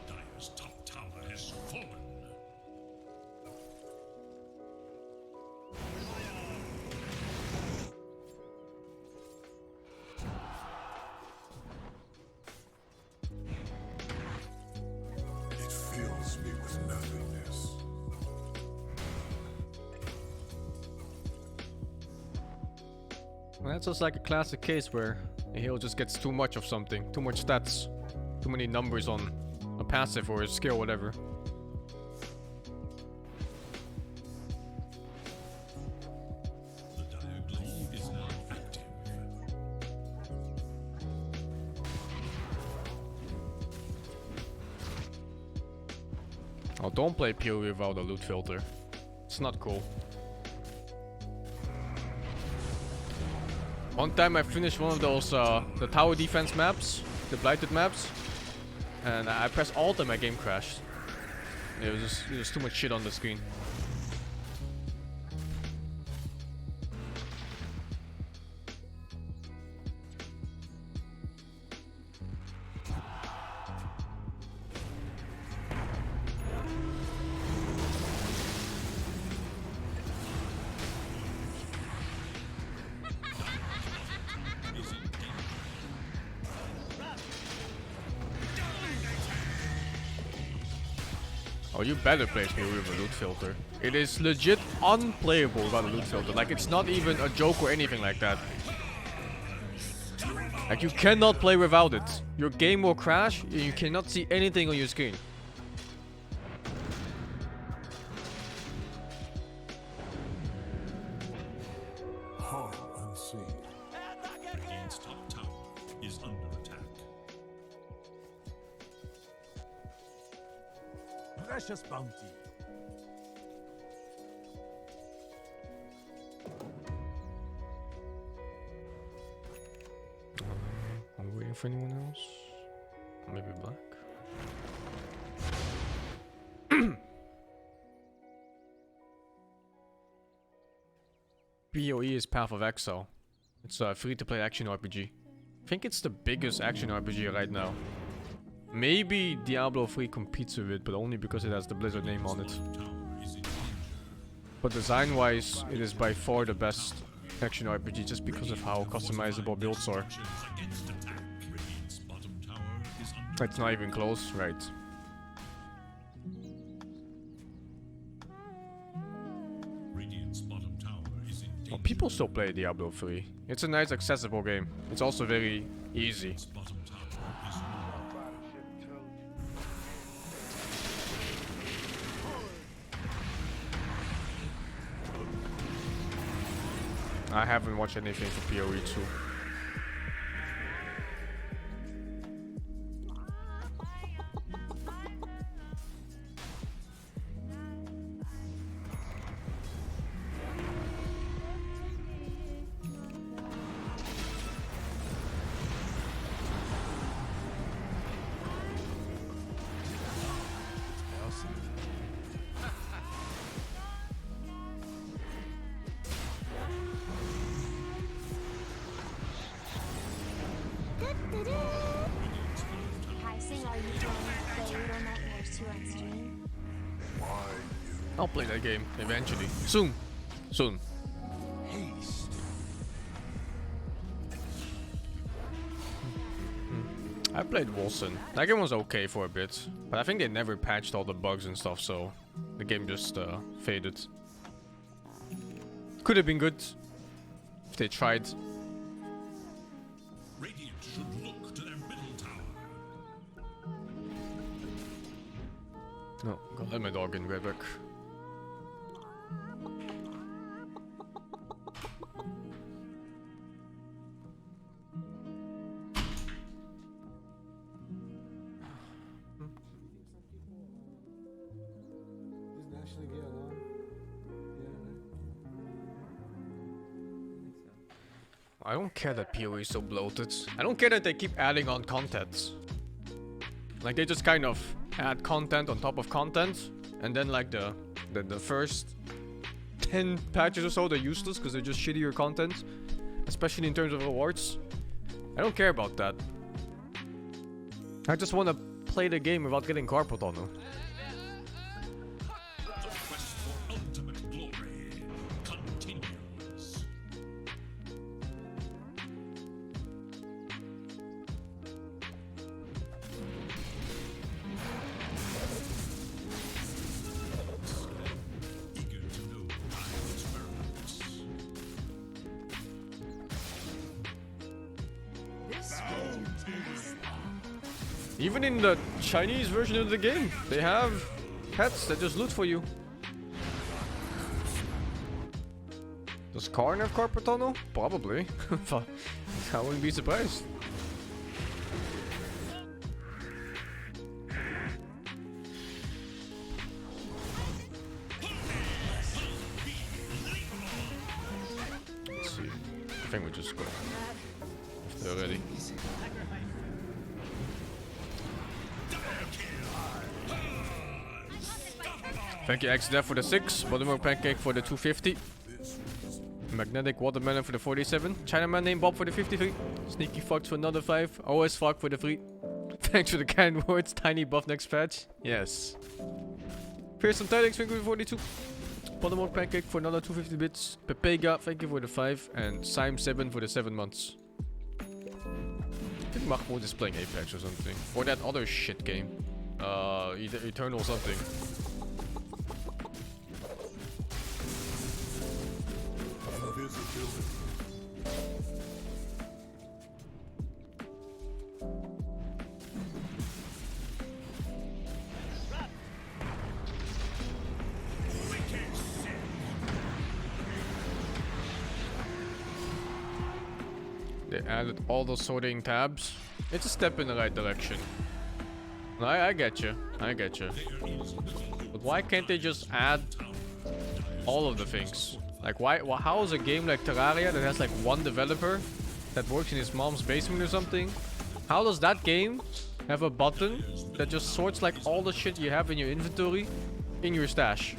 Dire's top tower has fallen. It fills me with nothingness. Well, that's just like a classic case where a hero just gets too much of something. Too much stats. Too many numbers on a passive or a skill, whatever. The dire glaive is now active. Oh, don't play PoE without a loot filter. It's not cool. One time I finished one of those the tower defense maps, the blighted maps, and I pressed Alt and my game crashed. It was too much shit on the screen. Oh, you better play PoE with a loot filter. It is legit unplayable without a loot filter. Like, it's not even a joke or anything like that. Like, you cannot play without it. Your game will crash and you cannot see anything on your screen. Harm unseen. Radiant's top tower is under attack. Precious bounty. Are we waiting for anyone else? Maybe black? PoE is Path of Exile. It's a free-to-play action RPG. I think it's the biggest action RPG right now. Maybe Diablo 3 competes with it, but only because it has the Blizzard name on it. Tower is in danger. But design-wise, it is by far the best action RPG just because of how customizable builds are. Structures against attack. Radiant's bottom tower is under It's not even close, right? Radiant's bottom tower is in danger. Well, people still play Diablo 3. It's a nice accessible game. It's also very easy. Its bottom tower is I haven't watched anything for PoE 2. SingSing, are you planning to play Little Nightmares 2 on stream? I'll play that game eventually. Soon. Soon. I played Wilson. That game was okay for a bit, but I think they never patched all the bugs and stuff, so the game just faded. Could have been good if they tried. Radiant should look to their middle tower. No, gotta let my dog in right back. I don't care that PoE is so bloated. I don't care that they keep adding on content. Like they just kind of add content on top of content, and then like the first 10 patches or so they're useless because they're just shittier content, especially in terms of rewards. I don't care about that. I just want to play the game without getting carpal tunnel. The quest for ultimate glory continues. Eager to know my experiments. This region is Even in the Chinese version of the game, they have pets that just loot for you. Does Karn have carpal tunnel? Probably. I wouldn't be surprised. Let's see. I think we just go. If they're ready. Thank you, XDev for the 6. Buttermilk Pancake for the 250. Magnetic Watermelon for the 47. Chinaman named Bob for the 53. Sneaky Fox for another 5. OS Fuck for the 3. Thanks for the kind words. Tiny buff next patch. Yes. Pearson Tidings, thank you for 42. Buttermilk Pancake for another 250 bits. Pepega, thank you for the 5. And Sime7 for the 7 months. I think Mahmoud is playing Apex or something. Or that other shit game. Either Eternal something. Invisibility. They added all those sorting tabs. It's a step in the right direction. I get you. I get you. But why can't they just add all of the things? Like how is a game like Terraria that has like one developer that works in his mom's basement or something? How does that game have a button that just sorts like all the shit you have in your inventory in your stash?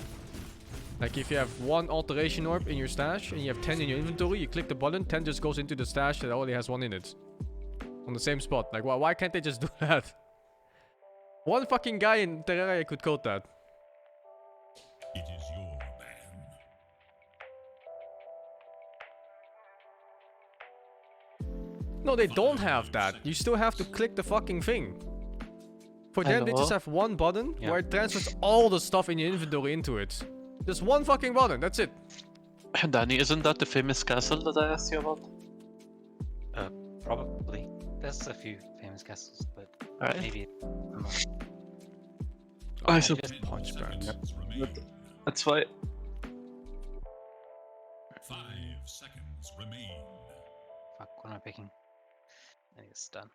Like if you have one alteration orb in your stash and you have 10 in your inventory, you click the button, 10 just goes into the stash that already has 1 in it. On the same spot. Like why can't they just do that? One fucking guy in Terraria could code that. It is your man. No, they don't have that. You still have to click the fucking thing. For them, they just have one button where it transfers all the stuff in your inventory into it. Just one fucking button, that's it. Danny, isn't that the famous castle that I asked you about? Probably. There's a few famous castles, but maybe. I suppose. Just punch back. That's why. 5 seconds remain. Fuck, what am I picking? I think it's done.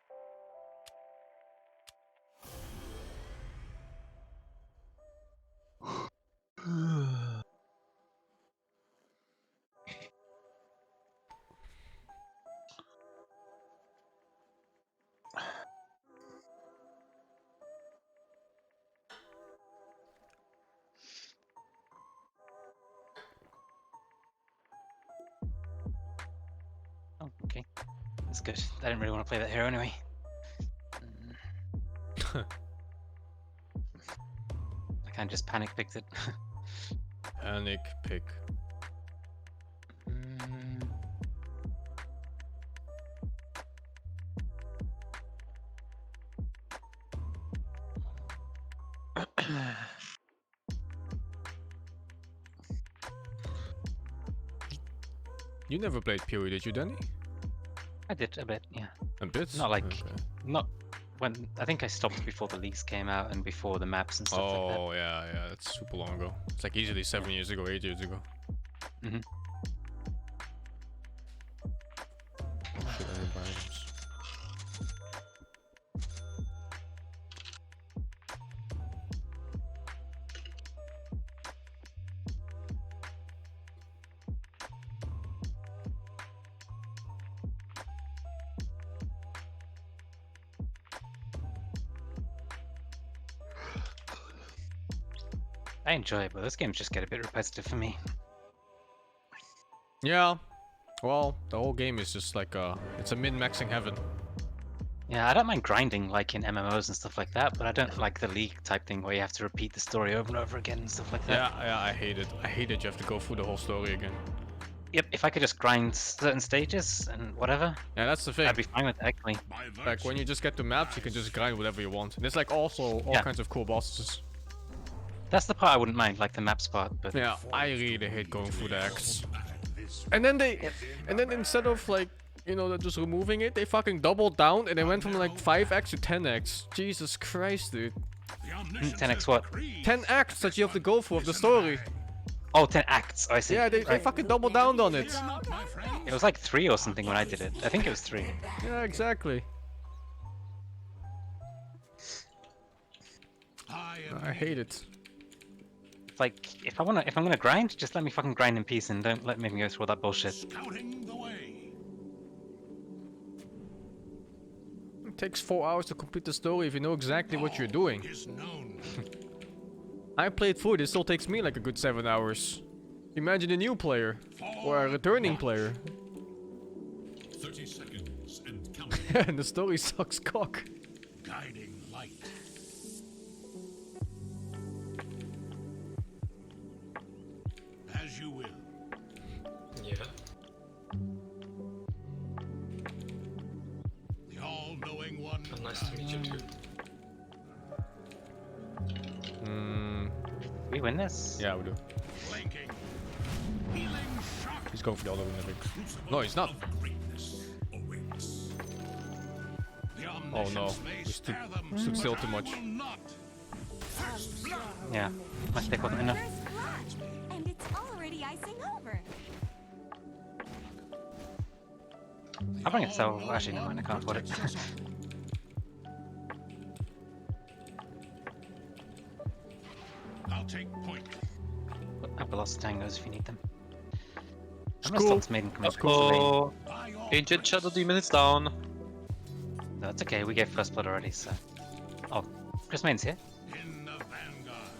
Oh, okay. That's good. I didn't really want to play that hero anyway. I kind of just panic picked it. Panic pick. You never played PoE, did you, Danny? I did a bit, yeah. A bit? Not like, Okay. not when, I think I stopped before the leaks came out and before the maps and stuff like that. Oh, yeah, that's super long ago. It's like easily 7 years ago, 8 years ago. Mm-hmm. Shit, I didn't buy items. I enjoy it, but those games just get a bit repetitive for me. Yeah. Well, the whole game is just like it's a min-maxing heaven. Yeah, I don't mind grinding like in MMOs and stuff like that, but I don't like the League type thing where you have to repeat the story over and over again and stuff like that. Yeah, I hate it. I hate it. You have to go through the whole story again. Yep, if I could just grind certain stages and whatever, Yeah, that's the thing. I'd be fine with it, actually. Like when you just get to maps, you can just grind whatever you want. And there's like also all kinds of cool bosses. That's the part I wouldn't mind, like the maps part, but Yeah, I really hate going through the acts. And then and then instead of like, you know, they're just removing it, they fucking doubled down and they went from like 5 acts to 10 acts. Jesus Christ, dude. 10x what? 10 acts that you have to go through of the story. Oh, 10 acts, I see. Yeah, they fucking doubled down on it. It was like 3 or something when I did it. I think it was 3. Yeah, exactly. I hate it. Like, if I'm gonna grind, just let me fucking grind in peace and don't let me go through all that bullshit. Scouting the way. It takes 4 hours to complete the story if you know exactly what you're doing. I played through it, it still takes me like a good 7 hours. Imagine a new player or a returning player. 30 seconds and counting. And the story sucks cock. Guiding light. As you will. Yeah. The all-knowing one. Oh, nice to meet you too. We win this? Yeah, we do. Flanking. Healing shock. He's going for the other win, I think. No, he's not. Oh no, we stood still too much. Yeah, my stick wasn't enough. And it's already icing over. I'll bring it so actually no mind, I can't afford it. I'll take point. I've lost tangos if you need them. I'm Cool. gonna stop maiden coming back. Oh, Ancient Shadow Demon is down. No, it's okay, we gave first blood already, so. Oh, Chris Main's here. In the vanguard.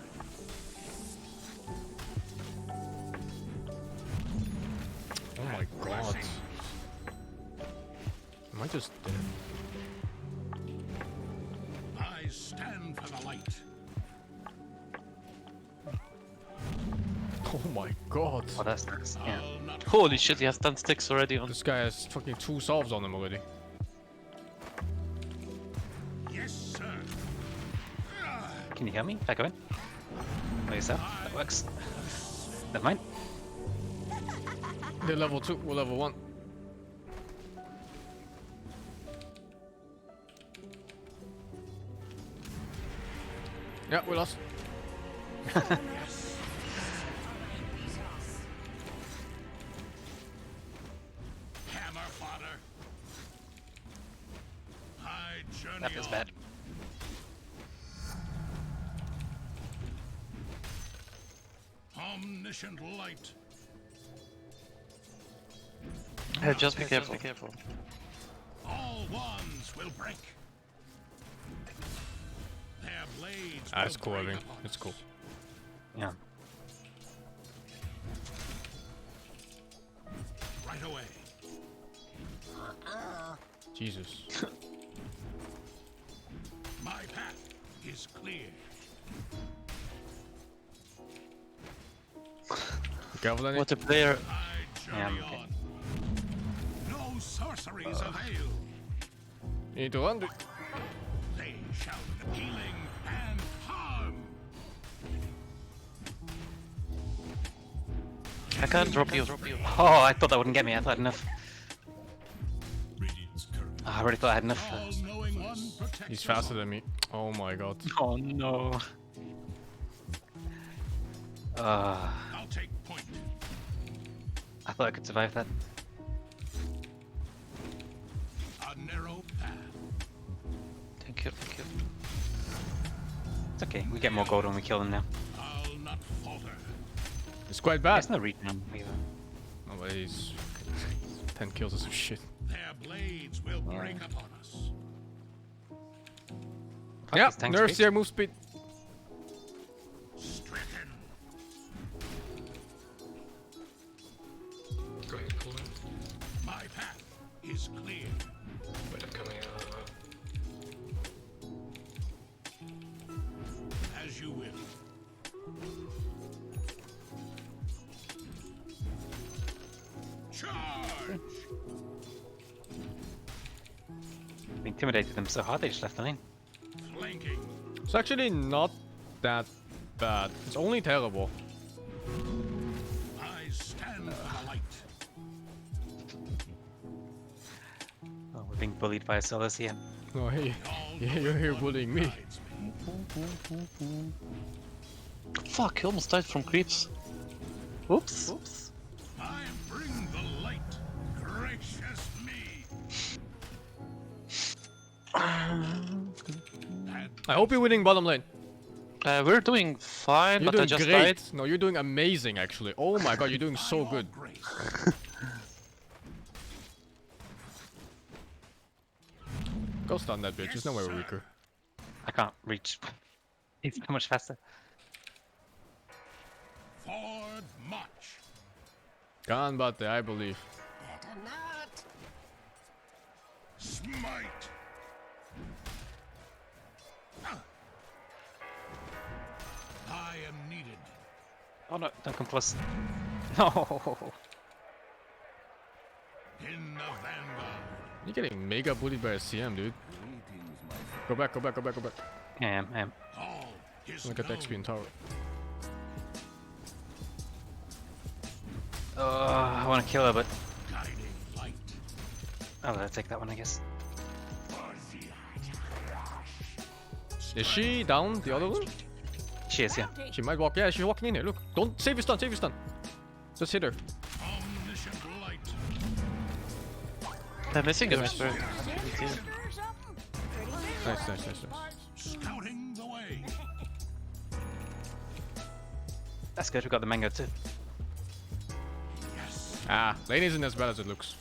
Oh my god. Am I just dead? I stand for the light. Oh my god. Oh, that's nice. Yeah. Holy shit, he has 10 sticks already on. This guy has fucking 2 salves on him already. Yes, sir. Can you hear me if I go in? By yourself? That works. Never mind. They're level 2, we're level 1. Yeah, we lost. Hammer fodder. I journey That feels on. bad. Omniscient light. Hey, just be careful. All wands will break. Their blades Ah, it's will cool, I break think. upon It's cool. Yeah. right away. Jesus. My path is clear. Careful, Danny. What a player. Yeah, I'm okay. No sorceries avail. You need to run, dude. They shout healing and harm. I can't drop you. Oh, I thought that wouldn't get me. I thought I had enough. Radiant's current Oh, I already thought I had enough. all-knowing one protects He's us faster all. than me. Oh my god. Oh no. I'll take point. I thought I could survive that. A narrow path. Thank you, thank you. It's okay. We get more gold when we kill them now. I'll not falter. It's quite bad. There's no regen either. No, but he's 10 kills or some shit. Their blades will break upon us. Fuck, Yeah, these tanks nerfs big. here, move speed. Stricken. Go ahead, pull in. My path is clear. Wait, I'm coming out. As you will. Charge! We intimidated them so hard they just left the lane. Flanking. It's actually not that bad. It's only terrible. I stand for the light. Oh, we're being bullied by Solas here. No, hey. Yeah, you're here bullying me. Guides me. Fuck, he almost died from creeps. Oops. I bring the light. Gracious me. I hope you're winning bottom lane. We're doing fine, You're but I doing just great. died. No, you're doing amazing, actually. Oh my god, you're doing so good. Grace. Go stun that bitch. There's no way we're weaker. I can't reach. He's so much faster. Forward march. Ganbatte, I believe. Smite. I am needed. Oh no, don't come close. No. In the vanguard. You're getting mega bullied by a CM, dude. Go back, go back, go back, go back. I am. All is Look at the known. XP in tower. Oh, I want to kill her, but Guiding light. I'll let her take that one, I guess. Is she down the other one? She is, yeah. She might walk. Yeah, she's walking in here. Look. Don't save your stun, save your stun. Just hit her. Omniscient light. I'm missing a whisper. Nice, nice, nice, nice. Scouting the way. That's good, we got the mango too. Yes. Ah, lane isn't as bad as it looks.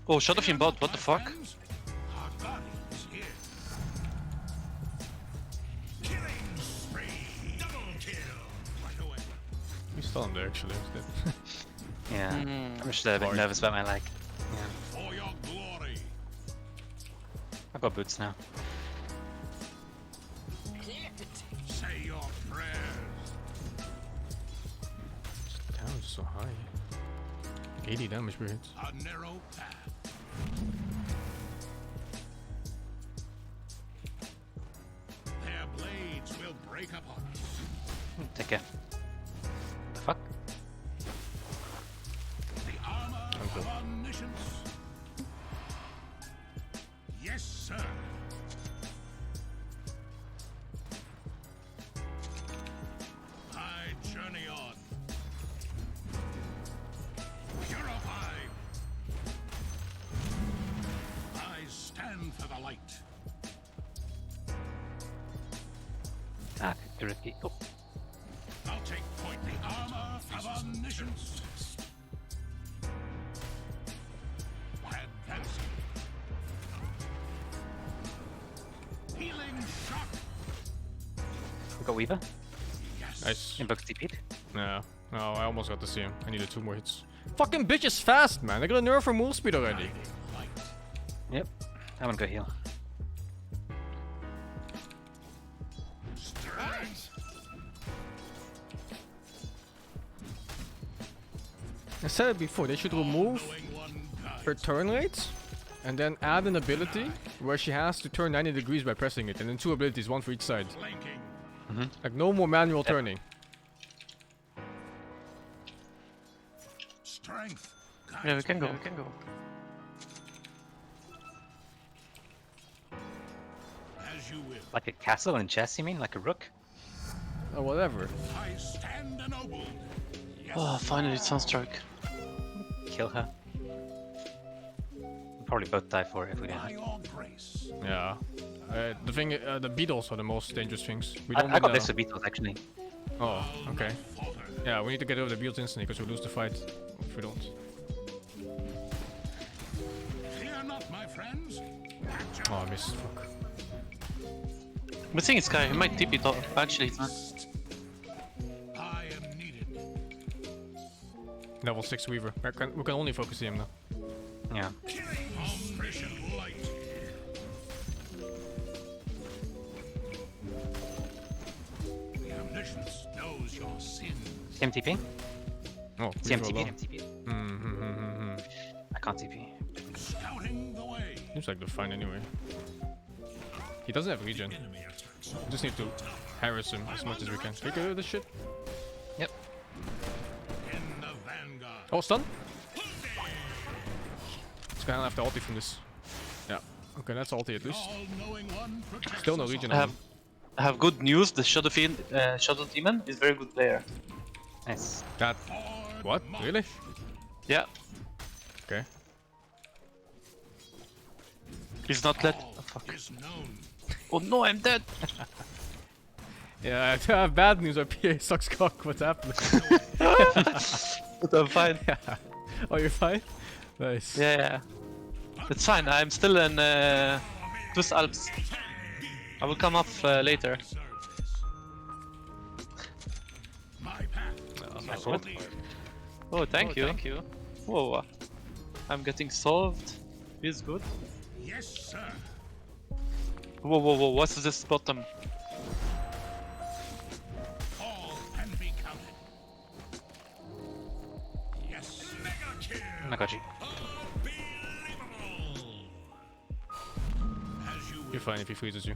Oh, shut off in bot, what the fuck? Friends, our guardian is here. Killing spree. Double kill. Right away. He's still on there, actually. Instead. Yeah. Hmm. I'm just a bit Sorry. nervous about my leg. Yeah. For your glory. I've got boots now. Say your prayers. Damn, it's so high. 80 damage per hit. A narrow path. Their blades will break upon us. Take care. The fuck? The armor Okay. of omniscience. Yes, sir. I journey on. Purify. I stand for the light. Ah, you're risky. Oh, I'll take point. The armor of omniscience. Advancing. Healing shock. we got Weaver. Yes. Nice. Invoke TP'd. No, no, I almost got to see him. I needed 2 more hits. Fucking bitch is fast, man. They're gonna nerf her move speed already. Light. Yep. I'm gonna go heal. I said it before, they should remove her turn rates and then add an ability where she has to turn 90 degrees by pressing it, and then 2 abilities, 1 for each side. Like no more manual turning. Strength. Yeah, we can go. As you will. Like a castle in chess, you mean? Like a rook? Or whatever. I stand ennobled. Yes, Oh, finally Sunstrike. Kill her. We'll probably both die for it if we by don't. your grace. Yeah. The thing, the beetles are the most dangerous things. We I don't got wanna- this with beetles actually. Oh, okay. Yeah, we need to get rid of the beetles instantly because we lose the fight if we don't. Fear not, my friends. Oh, I missed. Fuck. But seeing this guy, he might TP top. Actually, it's not. I am needed. Level 6 Weaver. We can only focus him now. Yeah. Omniscient light. The omniscience knows your sins. Him TP? Oh, See him Weaver TP, alone. him TP. I can't TP. Scouting the way. Seems like they're fine anyway. He doesn't have regen. We just need to harass him as much as we can. Can we get rid of this shit? Yep. In the vanguard. Oh, stun? It's gonna have to ulti from this. Yeah. Okay, that's ulti at least. All-knowing one protects Still no us regen I on have, him. I have good news. The Shadow Demon is very good player. Nice. That... What? Really? Yeah, Okay. he's not let. all. Oh, fuck. Is known. Oh no, I'm dead. Yeah, I have bad news. Our PA sucks cock. What's happening? But I'm fine. Oh, you're fine? Nice. Yeah. It's fine. I'm still in Swiss Alps. I will come up later. My path. My fault. Oh, thank you. Whoa. I'm getting solved. Feels good. Yes, sir. Whoa. What's this bottom? All can be counted. Yes. Mega kill. I got you. As you will. You're fine if he freezes you.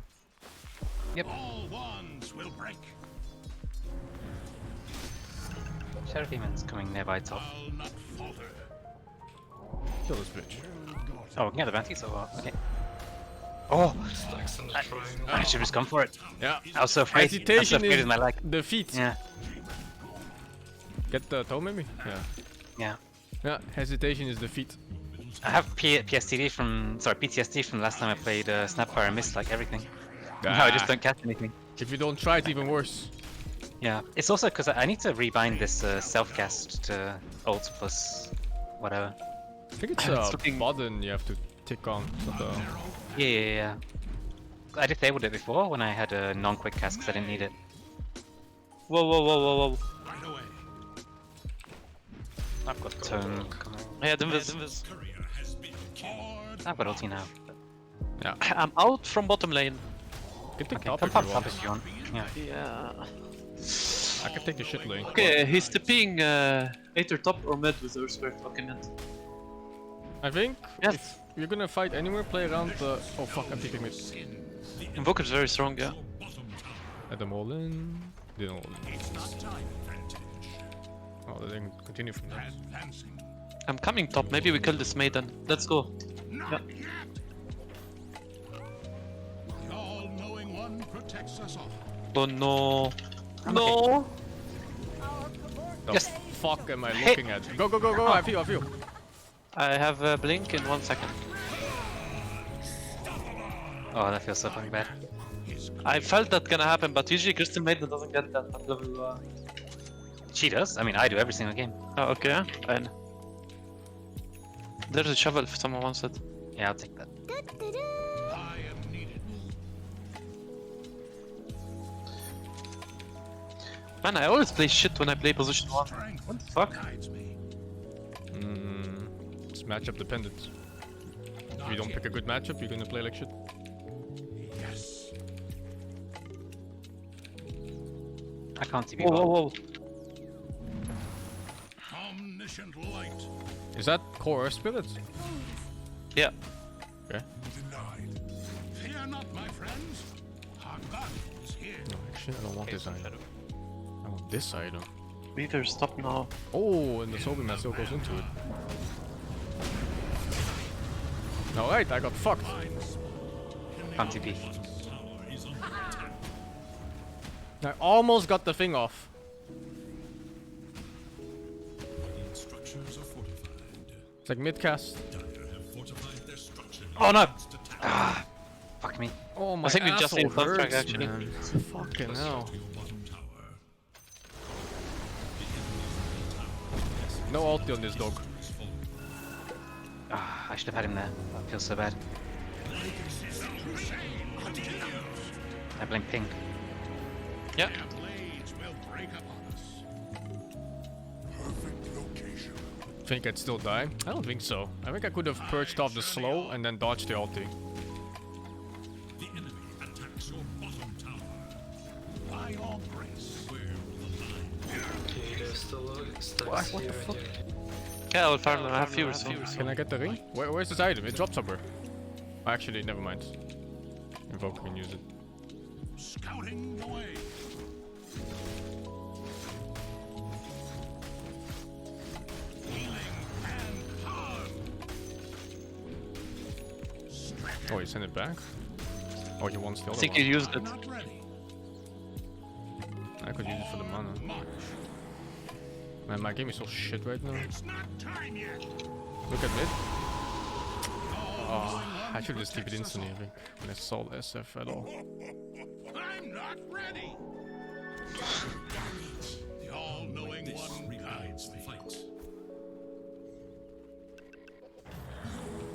Yep. All wands will break. Shadow Demon's coming nearby top. I'll not falter. Kill this bitch. Oh, we can get the bounty, so okay. Oh! Stacks in the triangle. I should have just gone for it. Yeah. I was so afraid. I'm so Hesitation afraid is of my leg. defeat. Yeah. Get the toe maybe? Yeah. Yeah. Yeah, hesitation is defeat. I have PTSD from last time I played Snapfire and missed like everything. Now I just don't catch anything. If you don't try, it's even worse. Yeah, it's also because I need to rebind this self-cast ult plus whatever. I think it's It's looking- button you have to tick on. Not the... Yeah. I disabled it before when I had a non-quick cast because I didn't need it. Whoa. Right away. I've got tone coming. Yeah, Invis. Courier has been killed. I've got ulti now. I'm out from bottom lane. You can take Okay, top come if pop you top want. if you want. Yeah. Yeah. I can take the shit lane. Okay, he's tipping either top or mid with the respect document. I think Yes. if you're gonna fight anywhere, play around the... Oh fuck, I'm taking mid. Invoker's very strong, yeah. Let them all in. They don't all in. It's not time advantage. Oh, they didn't continue from there. Advancing. I'm coming top, maybe we kill this maiden. Let's go. Not yet. The all-knowing one protects us all. Oh no. No! The Yes. fuck am I looking at? Go, I feel. I have a blink in 1 second. Oh, that feels so fucking bad. I felt that gonna happen, but usually Crystal Maiden doesn't get that at level. She does? I mean, I do every single game. Oh, okay, fine. There's a shovel if someone wants it. Yeah, I'll take that. I am needed. Man, I always play shit when I play position 1. What the fuck? Guides me. It's matchup dependent. If you don't pick a good matchup, you're gonna play like shit. Yes. I can't TP. Whoa, whoa, whoa. Omniscient light. Is that core spirit? Yeah. Okay. Denied. Fear not, my friends. Our God is here. No, actually, I don't want this item. I want this item. Reader, stop now. Oh, and the Soulbeam still goes into it. Alright, I got fucked. Can't TP. I almost got the thing off. Structures are fortified. It's like mid-cast. Dire have fortified their structures. Oh no! against attack. Ah, fuck me. Oh my I think we just asshole need first track, hurts, actually. man. Fucking hell. To your bottom tower. No ulti on this dog. Ah, I should have had him there. That feels so bad. I blink ping. Yeah. Blades will break upon us. Perfect location. Think I'd still die? I don't think so. I think I could have purged off the slow and then dodged the ulti. The enemy attacks your bottom tower. By your grace, where will the line be? Okay, there's still stacks here and here. Yeah, I will farm them. I have fewer, so. Can I get the ring? Where's this item? It dropped somewhere. Actually, never mind. Invoke can use it. Scouting the way. Healing and harm. Oh, he sent it back? Oh, he wants the I other think one. you used it. Not ready. I could use it for the mana. March. Man, my game is so shit right now. It's not time yet. Look at mid. Oh, I should just keep it instantly, I think. When I saw the SF at all. I'm not ready. The all-knowing one guides the fight.